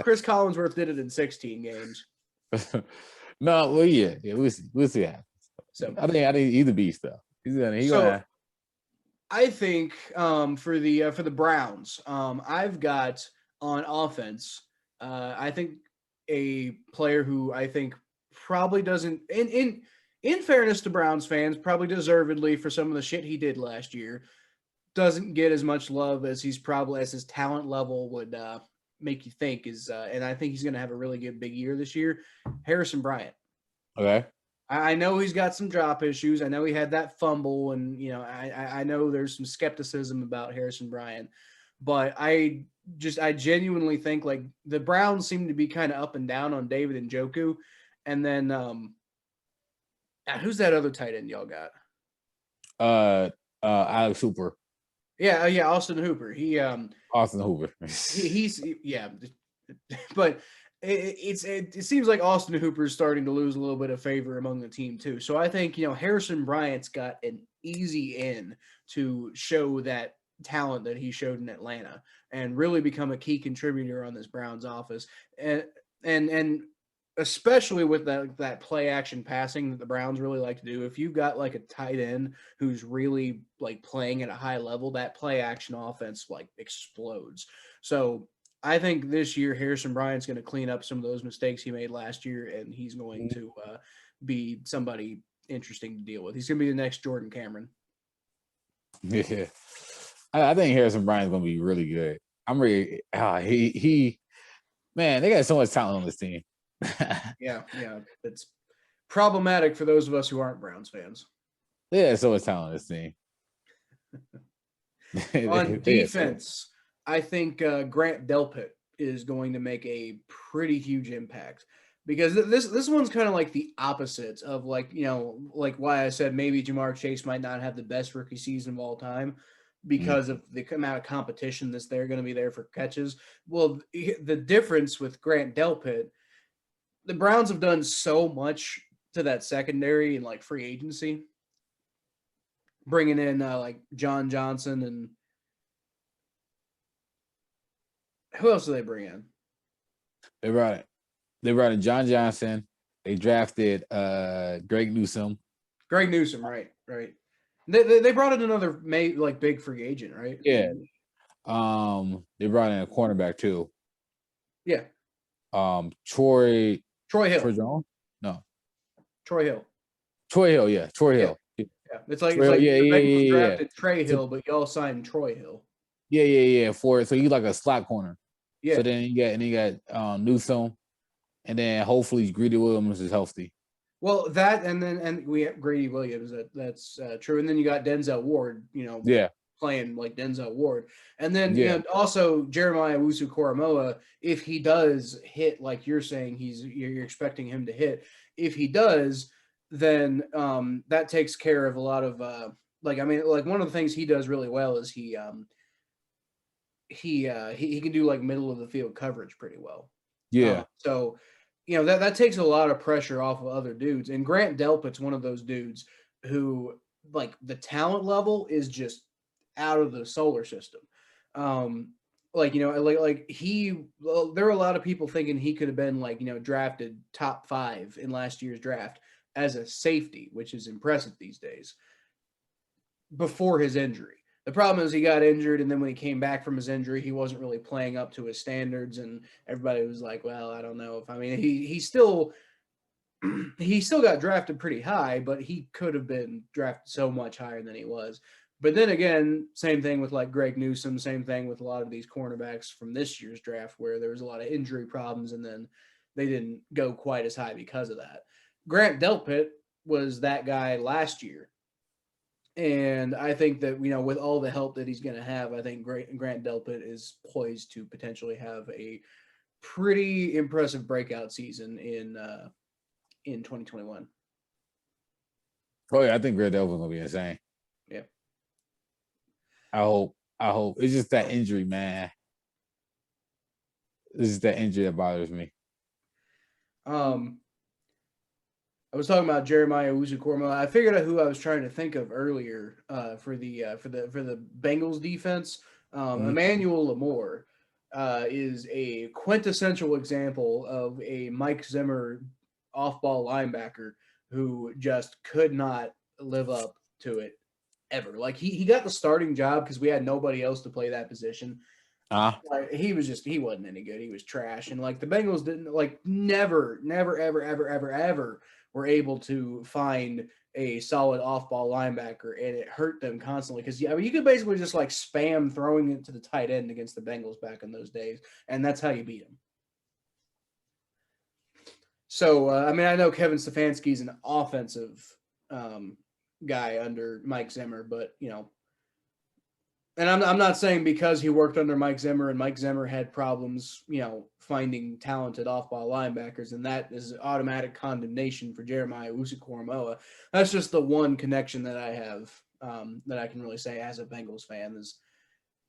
Chris Collinsworth did it in 16 games. No, well, yeah, we'll see what happens. So I think he's a beast though. I think for the Browns, I've got on offense. I think a player who I think probably doesn't, in fairness to Browns fans, probably deservedly for some of the shit he did last year, doesn't get as much love as his talent level would make you think is. And I think he's going to have a really good big year this year. Harrison Bryant. Okay. I know he's got some drop issues. I know he had that fumble, and I know there's some skepticism about Harrison Bryant, but I genuinely think the Browns seem to be kind of up and down on David Njoku, and then who's that other tight end y'all got? Alex Hooper. Yeah, Austin Hooper. Austin Hooper. he's but. It seems like Austin Hooper is starting to lose a little bit of favor among the team too. So I think, Harrison Bryant's got an easy in to show that talent that he showed in Atlanta and really become a key contributor on this Browns offense. And especially with that play action passing that the Browns really like to do. If you've got a tight end who's really playing at a high level, that play action offense explodes. So I think this year Harrison Bryant's going to clean up some of those mistakes he made last year, and he's going to be somebody interesting to deal with. He's going to be the next Jordan Cameron. Yeah, I think Harrison Bryant's going to be really good. I'm really man, they got so much talent on this team. Yeah, it's problematic for those of us who aren't Browns fans. Yeah, so much talent on this team. On defense, I think Grant Delpit is going to make a pretty huge impact because this one's kind of like the opposite of like why I said maybe Jamar Chase might not have the best rookie season of all time because of the amount of competition that's going to be there for catches. Well, the difference with Grant Delpit, the Browns have done so much to that secondary and like free agency, bringing in like John Johnson and who else do they bring in? They brought in John Johnson. They drafted Greg Newsome. Right. They brought in another big free agent, right? Yeah. They brought in a cornerback too. Yeah. Troy Hill. Troy Jones? No. Troy Hill. Yeah. Troy Hill. Yeah. It's like the Bengals drafted Trey Hill, but y'all signed Troy Hill. Yeah. So he's like a slot corner. Yeah. So then you got Newsome, and then hopefully Greedy Williams is healthy. Well, that and we have Grady Williams. That's true. And then you got Denzel Ward. Playing like Denzel Ward, and then also Jeremiah Owusu-Koramoah. If he does hit, like you're saying, you're expecting him to hit. If he does, then that takes care of a lot of one of the things he does really well is he can do like middle of the field coverage pretty well. Yeah. So that takes a lot of pressure off of other dudes. And Grant Delpit's one of those dudes who like the talent level is just out of the solar system. There were a lot of people thinking he could have been drafted top 5 in last year's draft as a safety, which is impressive these days, before his injury. The problem is he got injured, and then when he came back from his injury, he wasn't really playing up to his standards, and everybody was like, well, I don't know if he still got drafted pretty high, but he could have been drafted so much higher than he was. But then again, same thing with like Greg Newsome, same thing with a lot of these cornerbacks from this year's draft where there was a lot of injury problems and then they didn't go quite as high because of that. Grant Delpit was that guy last year. And I think that, with all the help that he's going to have, I think Grant Delpit is poised to potentially have a pretty impressive breakout season in 2021. Oh, yeah, I think Grant Delpit's going to be insane. Yeah. I hope. It's just that injury, man. This is that injury that bothers me. I was talking about Jeremiah Owusu-Koramoah. I figured out who I was trying to think of earlier for the Bengals defense. Emmanuel Lamore is a quintessential example of a Mike Zimmer off-ball linebacker who just could not live up to it ever. Like he got the starting job because we had nobody else to play that position. He wasn't any good. He was trash. And like the Bengals didn't never, ever were able to find a solid off-ball linebacker, and it hurt them constantly because you could basically just like spam throwing it to the tight end against the Bengals back in those days, and that's how you beat them. So I know Kevin Stefanski's an offensive guy under Mike Zimmer, but and I'm not saying because he worked under Mike Zimmer and Mike Zimmer had problems, finding talented off-ball linebackers, and that is automatic condemnation for Jeremiah Owusu-Koramoah. That's just the one connection that I have that I can really say as a Bengals fan is,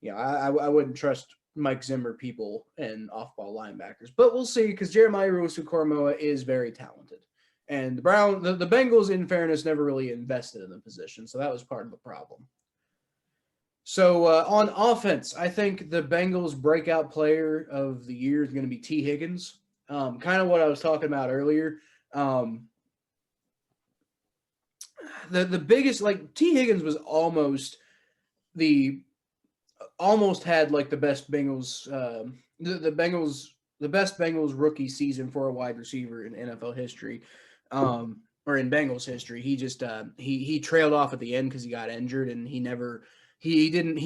I wouldn't trust Mike Zimmer people and off-ball linebackers, but we'll see because Jeremiah Owusu-Koramoah is very talented, and the Bengals, in fairness, never really invested in the position, so that was part of the problem. So on offense, I think the Bengals breakout player of the year is going to be T. Higgins. Kind of what I was talking about earlier. The biggest, T. Higgins was almost had like the best Bengals, the best Bengals rookie season for a wide receiver in NFL history, or in Bengals history. He just he trailed off at the end because he got injured, and he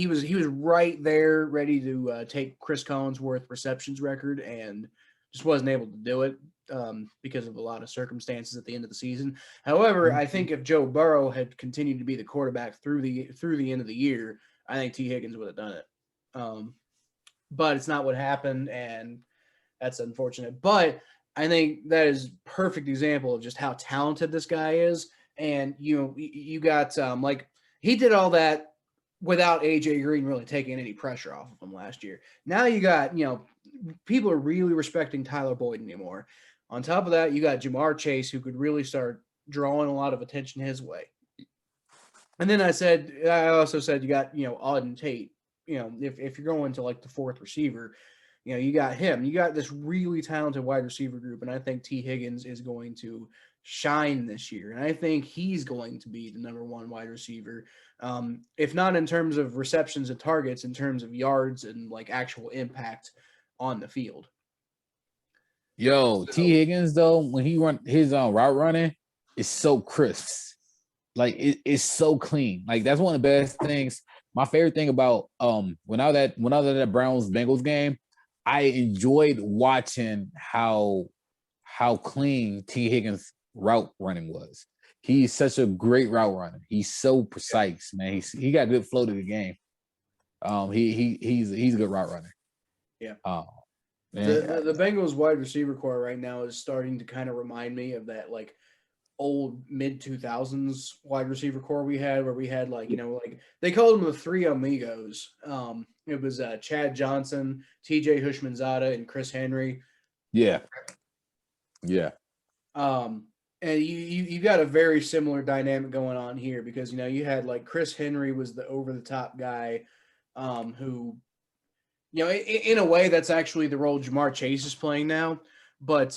was right there ready to take Chris Collinsworth receptions record and just wasn't able to do it. because of a lot of circumstances at the end of the season. However, I think if Joe Burrow had continued to be the quarterback through the end of the year, I think T. Higgins would have done it. But it's not what happened, and that's unfortunate. But I think that is a perfect example of just how talented this guy is. And you got like he did all that without AJ Green really taking any pressure off of him last year. Now you got, people are really respecting Tyler Boyd anymore. On top of that, you got Jamar Chase, who could really start drawing a lot of attention his way. And then I also said you got, Auden Tate. If you're going to like the fourth receiver, you got him. You got this really talented wide receiver group, and I think T. Higgins is going to shine this year. And I think he's going to be the number one wide receiver, if not in terms of receptions and targets, in terms of yards and like actual impact on the field. T. Higgins, though, when he run his route running, is so crisp. Like it's so clean. Like that's one of the best things. My favorite thing about when I was at that Browns Bengals game, I enjoyed watching how clean T. Higgins route running was. He's such a great route runner. He's so precise, man. He got good flow to the game. He's a good route runner. Yeah. Man. The Bengals wide receiver core right now is starting to kind of remind me of that like old mid 2000s wide receiver core we had, where we had like they called them the three amigos. It was Chad Johnson, TJ Hushmanzada, and Chris Henry. Yeah. And you got a very similar dynamic going on here, because you had like Chris Henry was the over the top guy, who in a way that's actually the role Jamar Chase is playing now. But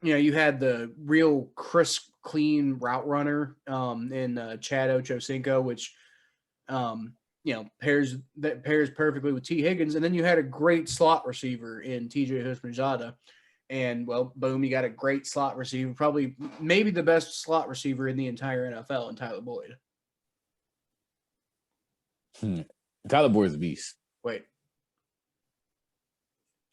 you had the real crisp, clean route runner in Chad Ochocinco, which pairs perfectly with T. Higgins. And then you had a great slot receiver in TJ Hushmanzada. And, well, boom, you got a great slot receiver, maybe the best slot receiver in the entire NFL, in Tyler Boyd. Tyler Boyd's a beast. Wait.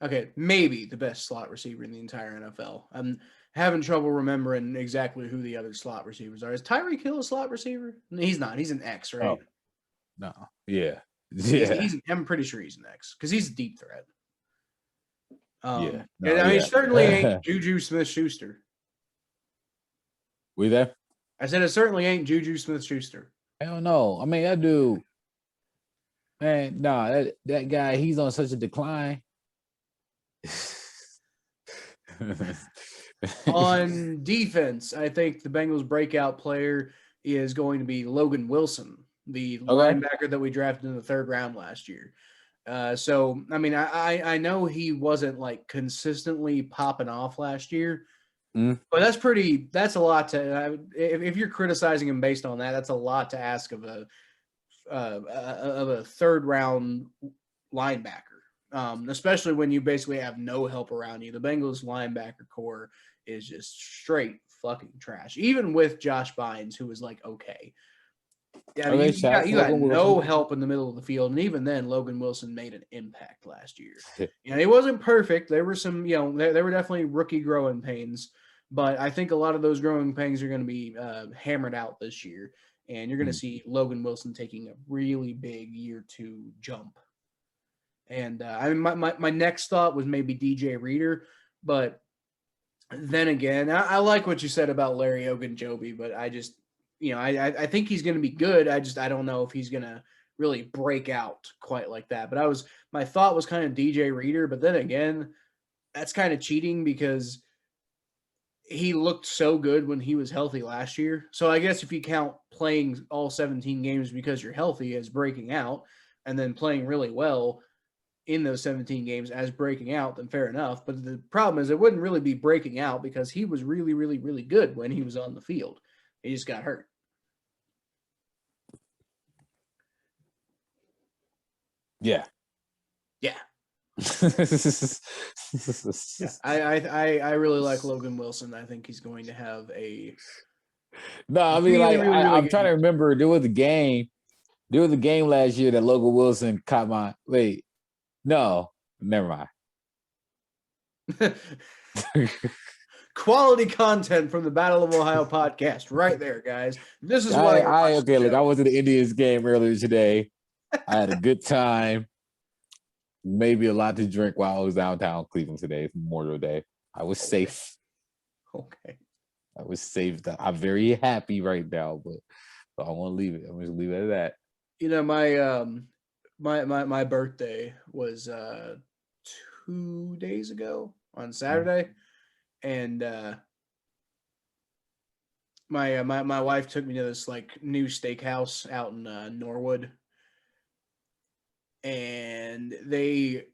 Okay, maybe the best slot receiver in the entire NFL. I'm having trouble remembering exactly who the other slot receivers are. Is Tyreek Hill a slot receiver? No, he's not. He's an X, right? Oh. No. Yeah. I'm pretty sure he's an X, because he's a deep threat. Certainly ain't Juju Smith-Schuster. We there? I said it certainly ain't Juju Smith-Schuster. Hell no. I mean, that dude, man, that guy, he's on such a decline. On defense, I think the Bengals breakout player is going to be Logan Wilson, the linebacker that we drafted in the third round last year. So, I mean, I know he wasn't like consistently popping off last year, but that's a lot to, if you're criticizing him based on that, that's a lot to ask of a third round linebacker, especially when you basically have no help around you. The Bengals linebacker core is just straight fucking trash, even with Josh Bynes, who was like, okay. Yeah, you got no help in the middle of the field, and even then, Logan Wilson made an impact last year. He wasn't perfect. There were some, there were definitely rookie growing pains, but I think a lot of those growing pains are going to be hammered out this year, and you're going to see Logan Wilson taking a really big year 2 jump. And my next thought was maybe DJ Reader, but then again, I like what you said about Larry Ogunjobi, but I just. I think he's going to be good. I don't know if he's going to really break out quite like that. But my thought was kind of DJ Reader, but then again, that's kind of cheating because he looked so good when he was healthy last year. So I guess if you count playing all 17 games because you're healthy as breaking out, and then playing really well in those 17 games as breaking out, then fair enough. But the problem is it wouldn't really be breaking out because he was really, really, really good when he was on the field. He just got hurt. Yeah. I really like Logan Wilson. I think he's going to have a. No, I mean, I'm trying to remember. There was a game last year that Logan Wilson caught my. Wait, no, never mind. Quality content from the Battle of Ohio podcast right there, guys. This is why look, I went to the Indians game earlier today. I had a good time. Maybe a lot to drink while I was downtown Cleveland today, Memorial Day. I was safe. Okay. I was safe. I'm very happy right now, but I won't leave it. I'm just leave it at that. You know, my birthday was 2 days ago on Saturday, and my wife took me to this like new steakhouse out in Norwood, and they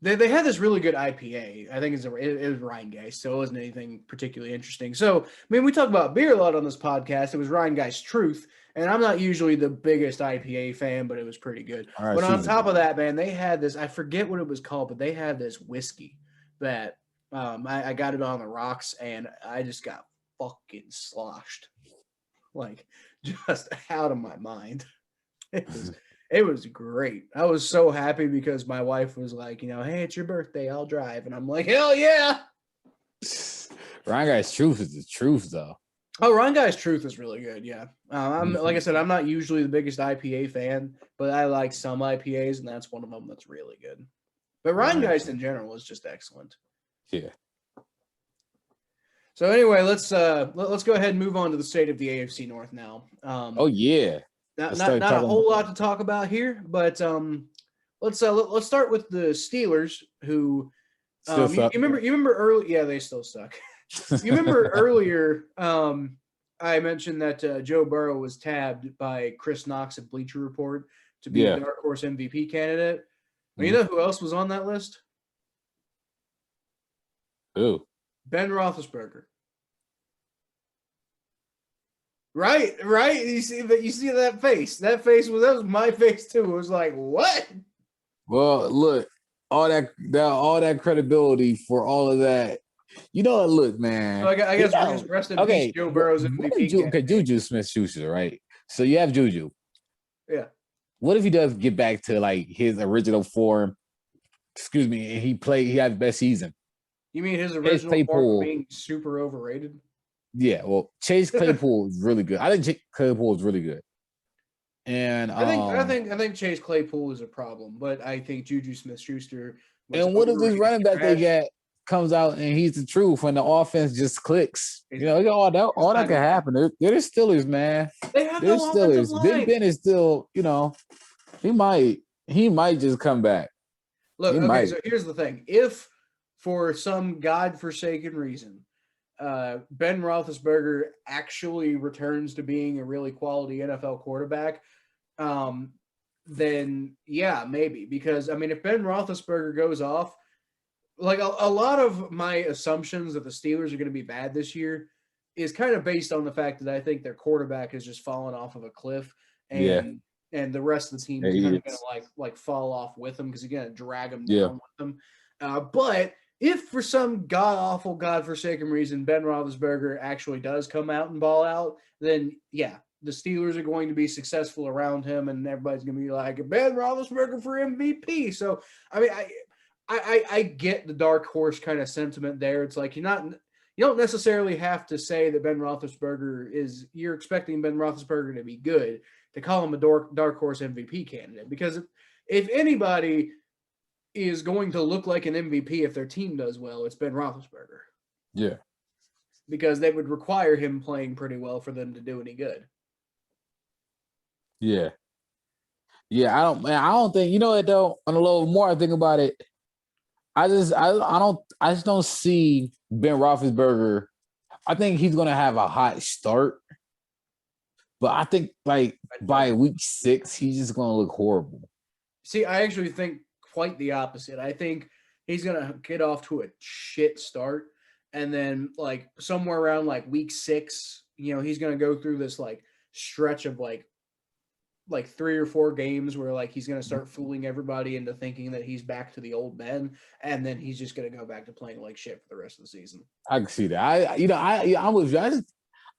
had this really good IPA. I think it was Rhinegeist, so it wasn't anything particularly interesting. So, I mean, we talk about beer a lot on this podcast. It was Rhinegeist Truth, and I'm not usually the biggest IPA fan, but it was pretty good. Right, but on top of that, man, they had this, I forget what it was called, but they had this whiskey that I got it on the rocks, and I just got fucking sloshed. Like, just out of my mind. It was great. I was so happy because my wife was like, hey, it's your birthday, I'll drive. And I'm like, hell yeah. Rhinegeist Truth is the truth, though. Oh, Rhinegeist Truth is really good, yeah. Like I said, I'm not usually the biggest IPA fan, but I like some IPAs, and that's one of them that's really good. But Rhinegeist in general is just excellent. Yeah. So anyway, let's go ahead and move on to the state of the AFC North now. Oh, yeah. Not a whole lot to talk about here, but let's start with the Steelers, who you remember early. Yeah, they still suck. You remember earlier I mentioned that Joe Burrow was tabbed by Chris Knox at Bleacher Report to be a dark horse MVP candidate. Well, you know who else was on that list? Who? Ben Roethlisberger. Right. You see that face. That was my face too. It was like, what? Well, look, all that credibility for all of that. You know what? Look, man. So I guess we're just resting in peace. Joe Burrow's MVP. Okay, Juju Smith-Schuster, right? So you have Juju. Yeah. What if he does get back to like his original form? Excuse me, and he had the best season. You mean his original form being super overrated? Yeah, well, Chase Claypool is really good. I think Claypool is really good. And I think Chase Claypool is a problem, but I think Juju Smith-Schuster. And what if this running back they got comes out and he's the truth when the offense just clicks? All that can happen. They're the Steelers, man. They have no Steelers. Big Ben is still, he might just come back. Look, okay, so here's the thing. If for some godforsaken reason Ben Roethlisberger actually returns to being a really quality NFL quarterback, then yeah, maybe. Because, I mean, if Ben Roethlisberger goes off, like a lot of my assumptions that the Steelers are going to be bad this year is kind of based on the fact that I think their quarterback has just fallen off of a cliff, and the rest of the team is kind of going to like fall off with them because you're going to drag them down with them. But if for some god-awful, godforsaken reason Ben Roethlisberger actually does come out and ball out, then yeah, the Steelers are going to be successful around him, and everybody's going to be like, Ben Roethlisberger for MVP. So, I mean, I get the dark horse kind of sentiment there. It's like you don't necessarily have to say that Ben Roethlisberger you're expecting Ben Roethlisberger to be good to call him a dark horse MVP candidate, because if anybody is going to look like an MVP if their team does well, it's Ben Roethlisberger. Yeah. Because they would require him playing pretty well for them to do any good. Yeah. Yeah, I don't think, you know what though, on a little more I think about it, I just don't see Ben Roethlisberger. I think he's gonna have a hot start, but I think like by week 6, he's just gonna look horrible. See, I actually think quite the opposite. I think he's going to get off to a shit start, and then like somewhere around like week 6, he's going to go through this like stretch of like 3 or 4 games where like he's going to start fooling everybody into thinking that he's back to the old Ben, and then he's just going to go back to playing like shit for the rest of the season. I can see that. I'm with you.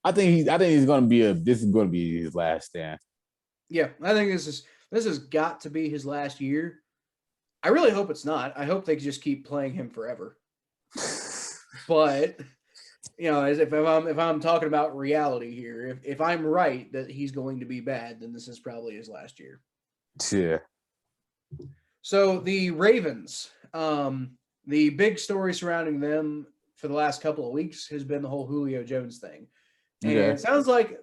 I think he's going to be this is going to be his last stand. Yeah, I think this has got to be his last year. I really hope it's not. I hope they just keep playing him forever. But as if I'm talking about reality here, if I'm right that he's going to be bad, then this is probably his last year. Yeah. So the Ravens, the big story surrounding them for the last couple of weeks has been the whole Julio Jones thing. And it sounds like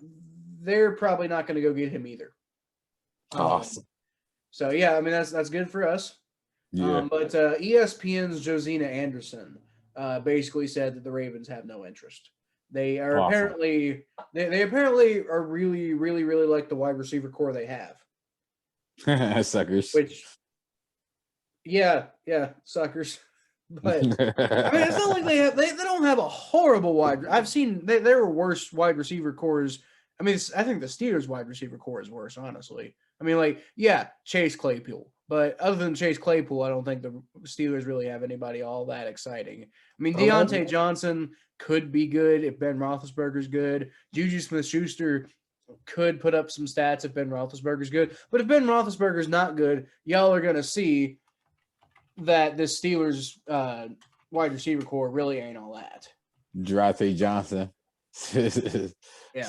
they're probably not going to go get him either. Awesome. So yeah, I mean that's good for us. Yeah. But ESPN's Josina Anderson basically said that the Ravens have no interest. They are apparently they apparently are really, really, really like the wide receiver core they have. Suckers. Which, yeah, suckers. But I mean, it's not like they don't have a horrible wide. I've seen there were worse wide receiver cores. I mean, I think the Steelers wide receiver core is worse, honestly. I mean, Chase Claypool. But other than Chase Claypool, I don't think the Steelers really have anybody all that exciting. I mean, Deontay Johnson could be good if Ben Roethlisberger's good. Juju Smith-Schuster could put up some stats if Ben Roethlisberger's good. But if Ben Roethlisberger's not good, y'all are going to see that this Steelers wide receiver core really ain't all that. Deontay Johnson. Yeah.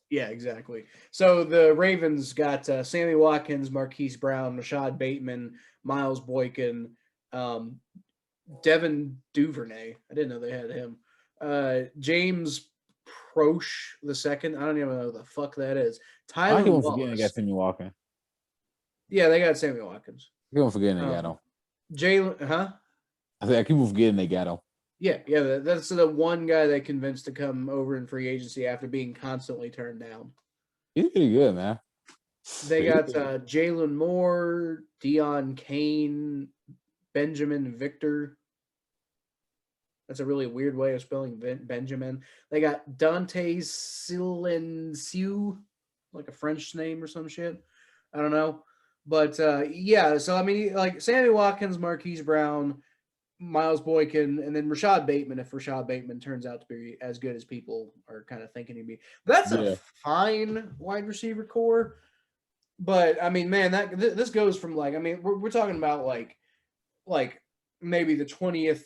Yeah, exactly. So the Ravens got Sammy Watkins, Marquise Brown, Rashad Bateman, Miles Boykin, Devin Duvernay. I didn't know they had him. James Proche II. I don't even know who the fuck that is. Tyler I keep Wallace. forgetting they got Sammy Watkins. Yeah, they got Sammy Watkins. I keep forgetting they got him. Jalen, huh? I keep forgetting they got him. Yeah, that's the one guy they convinced to come over in free agency after being constantly turned down. He's pretty good, man. They got Jalen Moore, Deion Kane, Benjamin Victor. That's a really weird way of spelling Benjamin. They got Dante Silencieux, like a French name or some shit. I don't know. But, yeah, so, I mean, Sammy Watkins, Marquise Brown, Miles Boykin, and then Rashad Bateman, if Rashad Bateman turns out to be as good as people are kind of thinking he'd be. That's a fine wide receiver core. But, I mean, man, this goes from, we're talking about, maybe the 20th,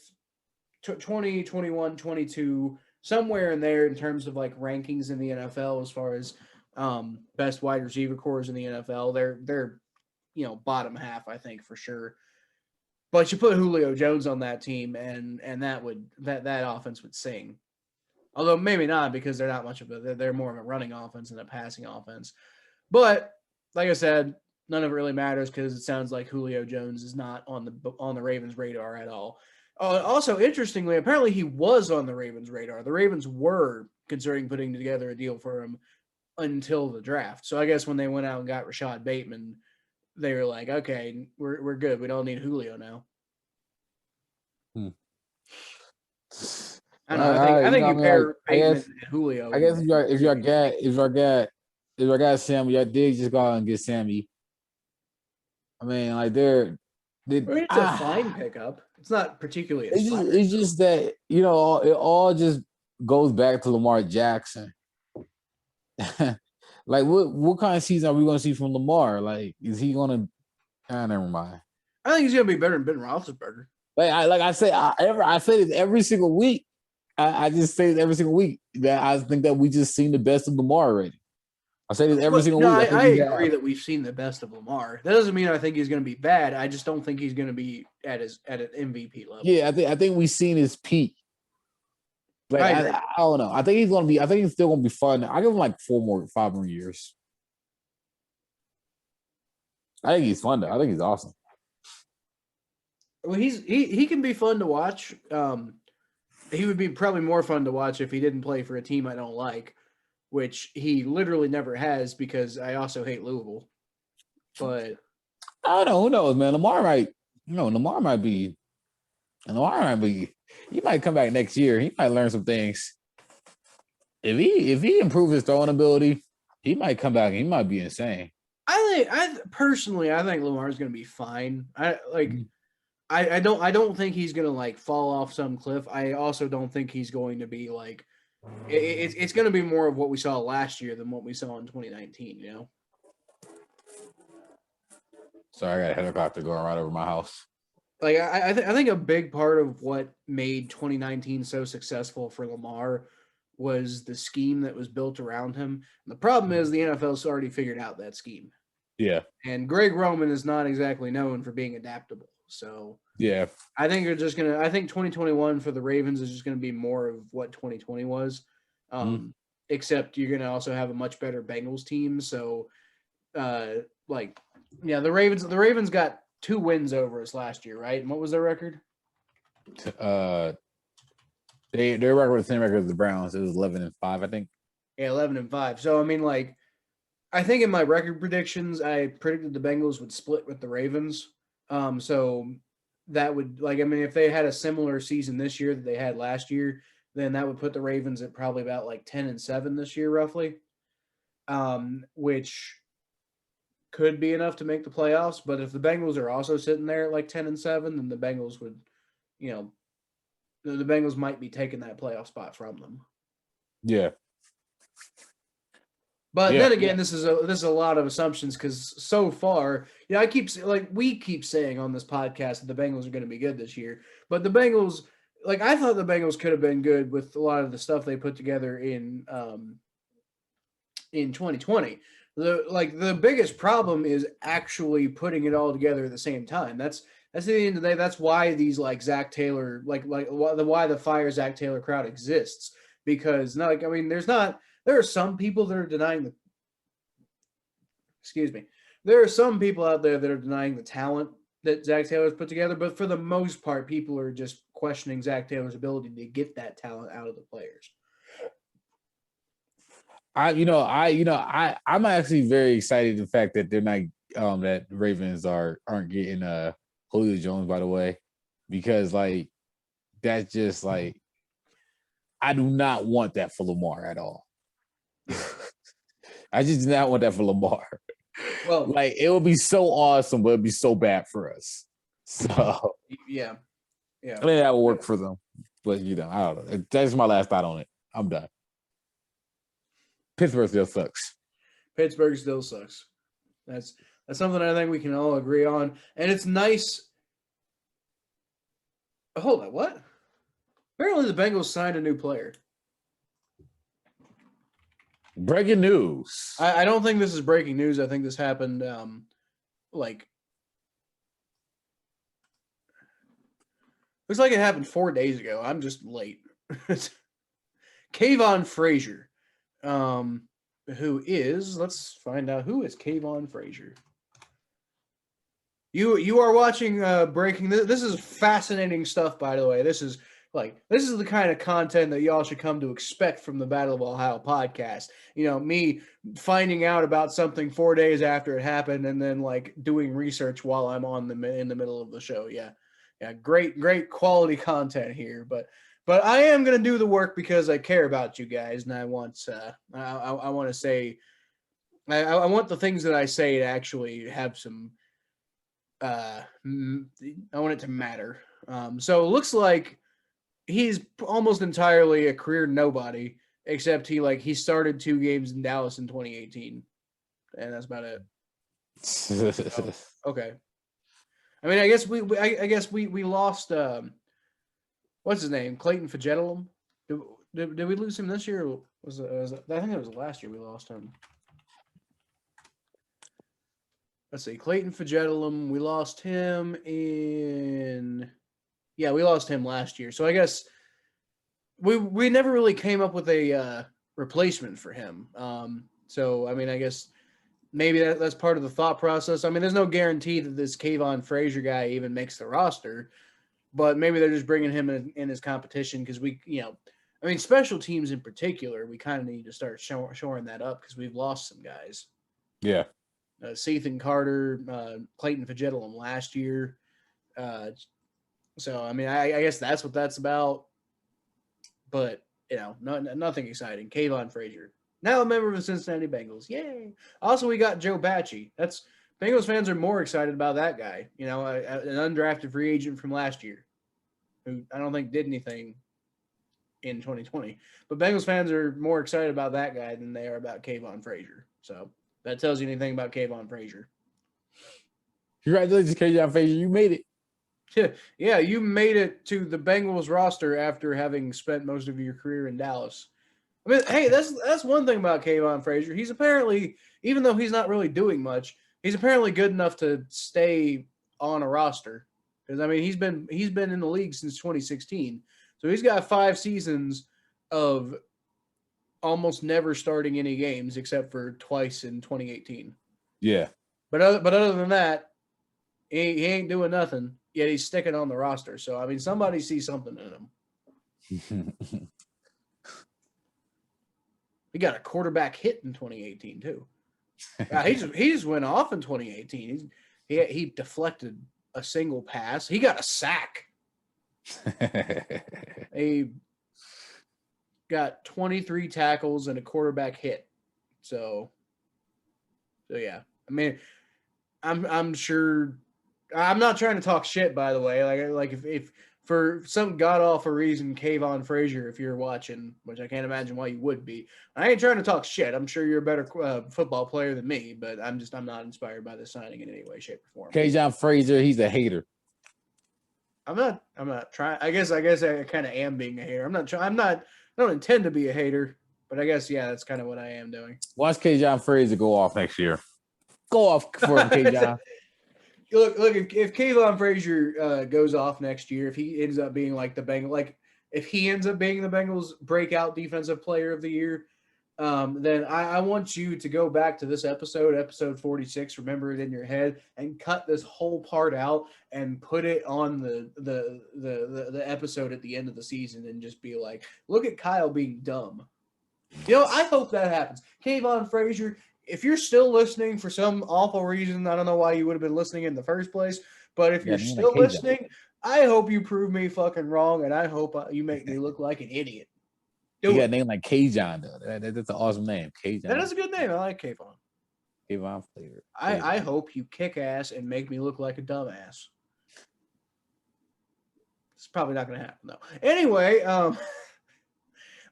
20, 21, 22, somewhere in there in terms of, rankings in the NFL as far as best wide receiver cores in the NFL. They're bottom half, I think, for sure. But you put Julio Jones on that team, and that offense would sing. Although maybe not, because they're not much of they're more of a running offense than a passing offense. But like I said, none of it really matters because it sounds like Julio Jones is not on the Ravens' radar at all. Also, interestingly, apparently he was on the Ravens' radar. The Ravens were considering putting together a deal for him until the draft. So I guess when they went out and got Rashad Bateman, they were like, okay, we're good. We don't need Julio now. I don't know. I think you pair Bateman and Julio. I guess if y'all got Sammy, y'all did just go out and get Sammy. I mean, it's a fine pickup. It's not particularly. It's just that it all just goes back to Lamar Jackson. What kind of season are we going to see from Lamar? Is he going to? Never mind. I think he's going to be better than Ben Roethlisberger. I say this every single week. I just say this every single week that I think that we just seen the best of Lamar already. I say this every single week. I agree that we've seen the best of Lamar. That doesn't mean I think he's going to be bad. I just don't think he's going to be at an MVP level. Yeah, I think we've seen his peak. I don't know. I think he's still going to be fun. I give him 5 more years. I think he's fun though. I think he's awesome. Well, he can be fun to watch. He would be probably more fun to watch if he didn't play for a team I don't like, which he literally never has because I also hate Louisville. But I don't know. Who knows, man? Lamar might be. He might come back next year. He might learn some things. If he improves his throwing ability, he might come back and he might be insane. I think Lamar's going to be fine. I don't think he's going to fall off some cliff. I also don't think he's going to be it's going to be more of what we saw last year than what we saw in 2019, Sorry, I got a helicopter going right over my house. Like I think a big part of what made 2019 so successful for Lamar was the scheme that was built around him. And the problem is the NFL's already figured out that scheme. Yeah. And Greg Roman is not exactly known for being adaptable. So yeah, I think I think 2021 for the Ravens is just gonna be more of what 2020 was. Except you're gonna also have a much better Bengals team. So the Ravens got 2 wins over us last year, right? And what was their record? Their record was the same record as the Browns. It was 11-5, I think. Yeah, 11-5. So I mean, like, I think in my record predictions, I predicted the Bengals would split with the Ravens. So that would, like, I mean, if they had a similar season this year that they had last year, then that would put the Ravens at probably about like 10-7 this year, roughly. Which could be enough to make the playoffs. But if the Bengals are also sitting there at like 10-7, then the Bengals would, the Bengals might be taking that playoff spot from them. Yeah. But then again, this is a lot of assumptions because so far, we keep saying on this podcast that the Bengals are going to be good this year. But the Bengals, like, I thought the Bengals could have been good with a lot of the stuff they put together in 2020. The biggest problem is actually putting it all together at the same time. That's at the end of the day. That's why these like Zach Taylor, why the fire Zach Taylor crowd exists, because there are some people that are denying there are some people out there that are denying the talent that Zach Taylor's put together, but for the most part, people are just questioning Zach Taylor's ability to get that talent out of the players. I'm actually very excited the fact that they're not that Ravens aren't getting Julio Jones, by the way, because like that's just like I do not want that for Lamar at all. I just do not want that for Lamar. Well, like it would be so awesome, but it'd be so bad for us. So yeah. I think that would work for them, but I don't know. That's my last thought on it. I'm done. Pittsburgh still sucks. Pittsburgh still sucks. That's something I think we can all agree on, and it's nice. Hold on, what? Apparently, the Bengals signed a new player. Breaking news. I don't think this is breaking news. I think this happened looks like it happened 4 days ago. I'm just late. Kayvon Frazier, let's find out who is Kayvon Frazier. You are watching breaking. This is fascinating stuff, by the way. This is the kind of content that y'all should come to expect from the Battle of Ohio podcast. Me finding out about something 4 days after it happened and then like doing research while I'm in the middle of the show. Yeah. Great quality content here. But I am going to do the work because I care about you guys. And I want I want to say, I want the things that I say to actually have some, I want it to matter. So it looks like he's almost entirely a career nobody, except he started 2 games in Dallas in 2018, and that's about it. Okay. I mean, I guess we lost. What's his name? Clayton Fajettolum. Did we lose him this year? Or was it, I think it was last year we lost him. Let's see, Clayton Fajettolum. We lost him we lost him last year. So I guess we never really came up with a replacement for him. So I mean, I guess maybe that's part of the thought process. I mean, there's no guarantee that this Kayvon Frazier guy even makes the roster, but maybe they're just bringing him in as competition because special teams in particular, we kind of need to start shoring that up because we've lost some guys. Yeah. Sethan Carter, Clayton Fajettolum last year. So, I mean, I guess that's what that's about. But, nothing exciting. Kayvon Frazier. Now a member of the Cincinnati Bengals. Yay. Also, we got Joe Bacci. Bengals fans are more excited about that guy. An undrafted free agent from last year who I don't think did anything in 2020. But Bengals fans are more excited about that guy than they are about Kayvon Frazier. So that tells you anything about Kayvon Frazier. Congratulations, Kayvon Frazier. You made it. Yeah, you made it to the Bengals roster after having spent most of your career in Dallas. I mean, hey, that's one thing about Kayvon Frazier. He's apparently, even though he's not really doing much, he's apparently good enough to stay on a roster. Because I mean, he's been in the league since 2016, so he's got 5 seasons of almost never starting any games except for twice in 2018. Yeah, but other than that, he ain't doing nothing. Yet he's sticking on the roster. So I mean, somebody sees something in him. He got a quarterback hit in 2018 too. He just went off in 2018. He deflected a single pass. He got a sack. He got 23 tackles and a quarterback hit. So yeah. I mean, I'm sure. I'm not trying to talk shit, by the way. Like if for some god-awful reason, Kayvon Frazier, if you're watching, which I can't imagine why you would be, I ain't trying to talk shit. I'm sure you're a better football player than me, but I'm not inspired by this signing in any way, shape, or form. Kayvon Frazier, he's a hater. I'm not trying. I guess I kind of am being a hater. I don't intend to be a hater, but I guess, yeah, that's kind of what I am doing. Watch Kayvon Frazier go off next year. Go off for him, Kayvon. Look! If Kayvon Frazier goes off next year, if he ends up being like the Bengals, if he ends up being the Bengals breakout defensive player of the year, then I want you to go back to this episode 46. Remember it in your head and cut this whole part out and put it on the episode at the end of the season and just be like, look at Kyle being dumb. I hope that happens. Kayvon Frazier. If you're still listening for some awful reason, I don't know why you would have been listening in the first place, but if you're still listening, I hope you prove me fucking wrong, and I hope you make me look like an idiot. You got a name like Kayvon, though. That's an awesome name. Kayvon. That is a good name. I like Kayvon. Kayvon Frazier. I hope you kick ass and make me look like a dumbass. It's probably not going to happen, though. Anyway,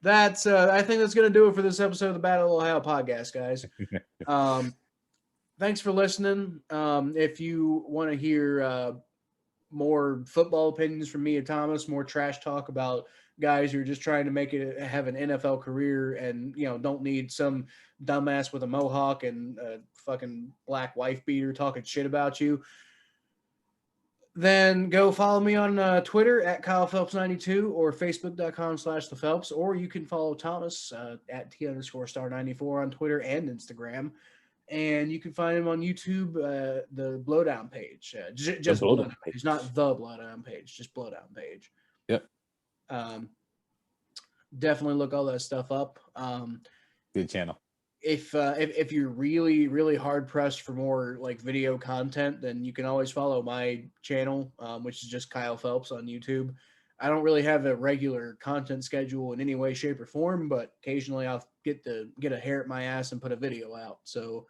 I think that's going to do it for this episode of the Battle of Ohio podcast, guys. Thanks for listening. If you want to hear more football opinions from me and Thomas, more trash talk about guys who are just trying to have an NFL career and, don't need some dumbass with a mohawk and a fucking black wife beater talking shit about you, then go follow me on Twitter at KylePhelps92 or Facebook.com/ThePhelps, or you can follow Thomas at T_star94 on Twitter and Instagram. And you can find him on YouTube, the Blowdown page. Just Blowdown page, not the Blowdown page, just Blowdown page. Yep. Definitely look all that stuff up. Good channel. If you're really, really hard pressed for more like video content, then you can always follow my channel, which is just Kyle Phelps on YouTube. I don't really have a regular content schedule in any way, shape, or form, but occasionally I'll get a hair at my ass and put a video out. So,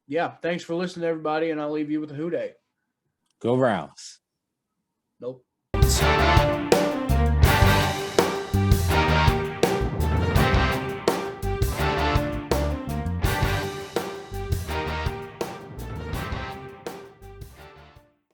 yeah, thanks for listening, everybody, and I'll leave you with a Who Dey. Go Browns. Nope.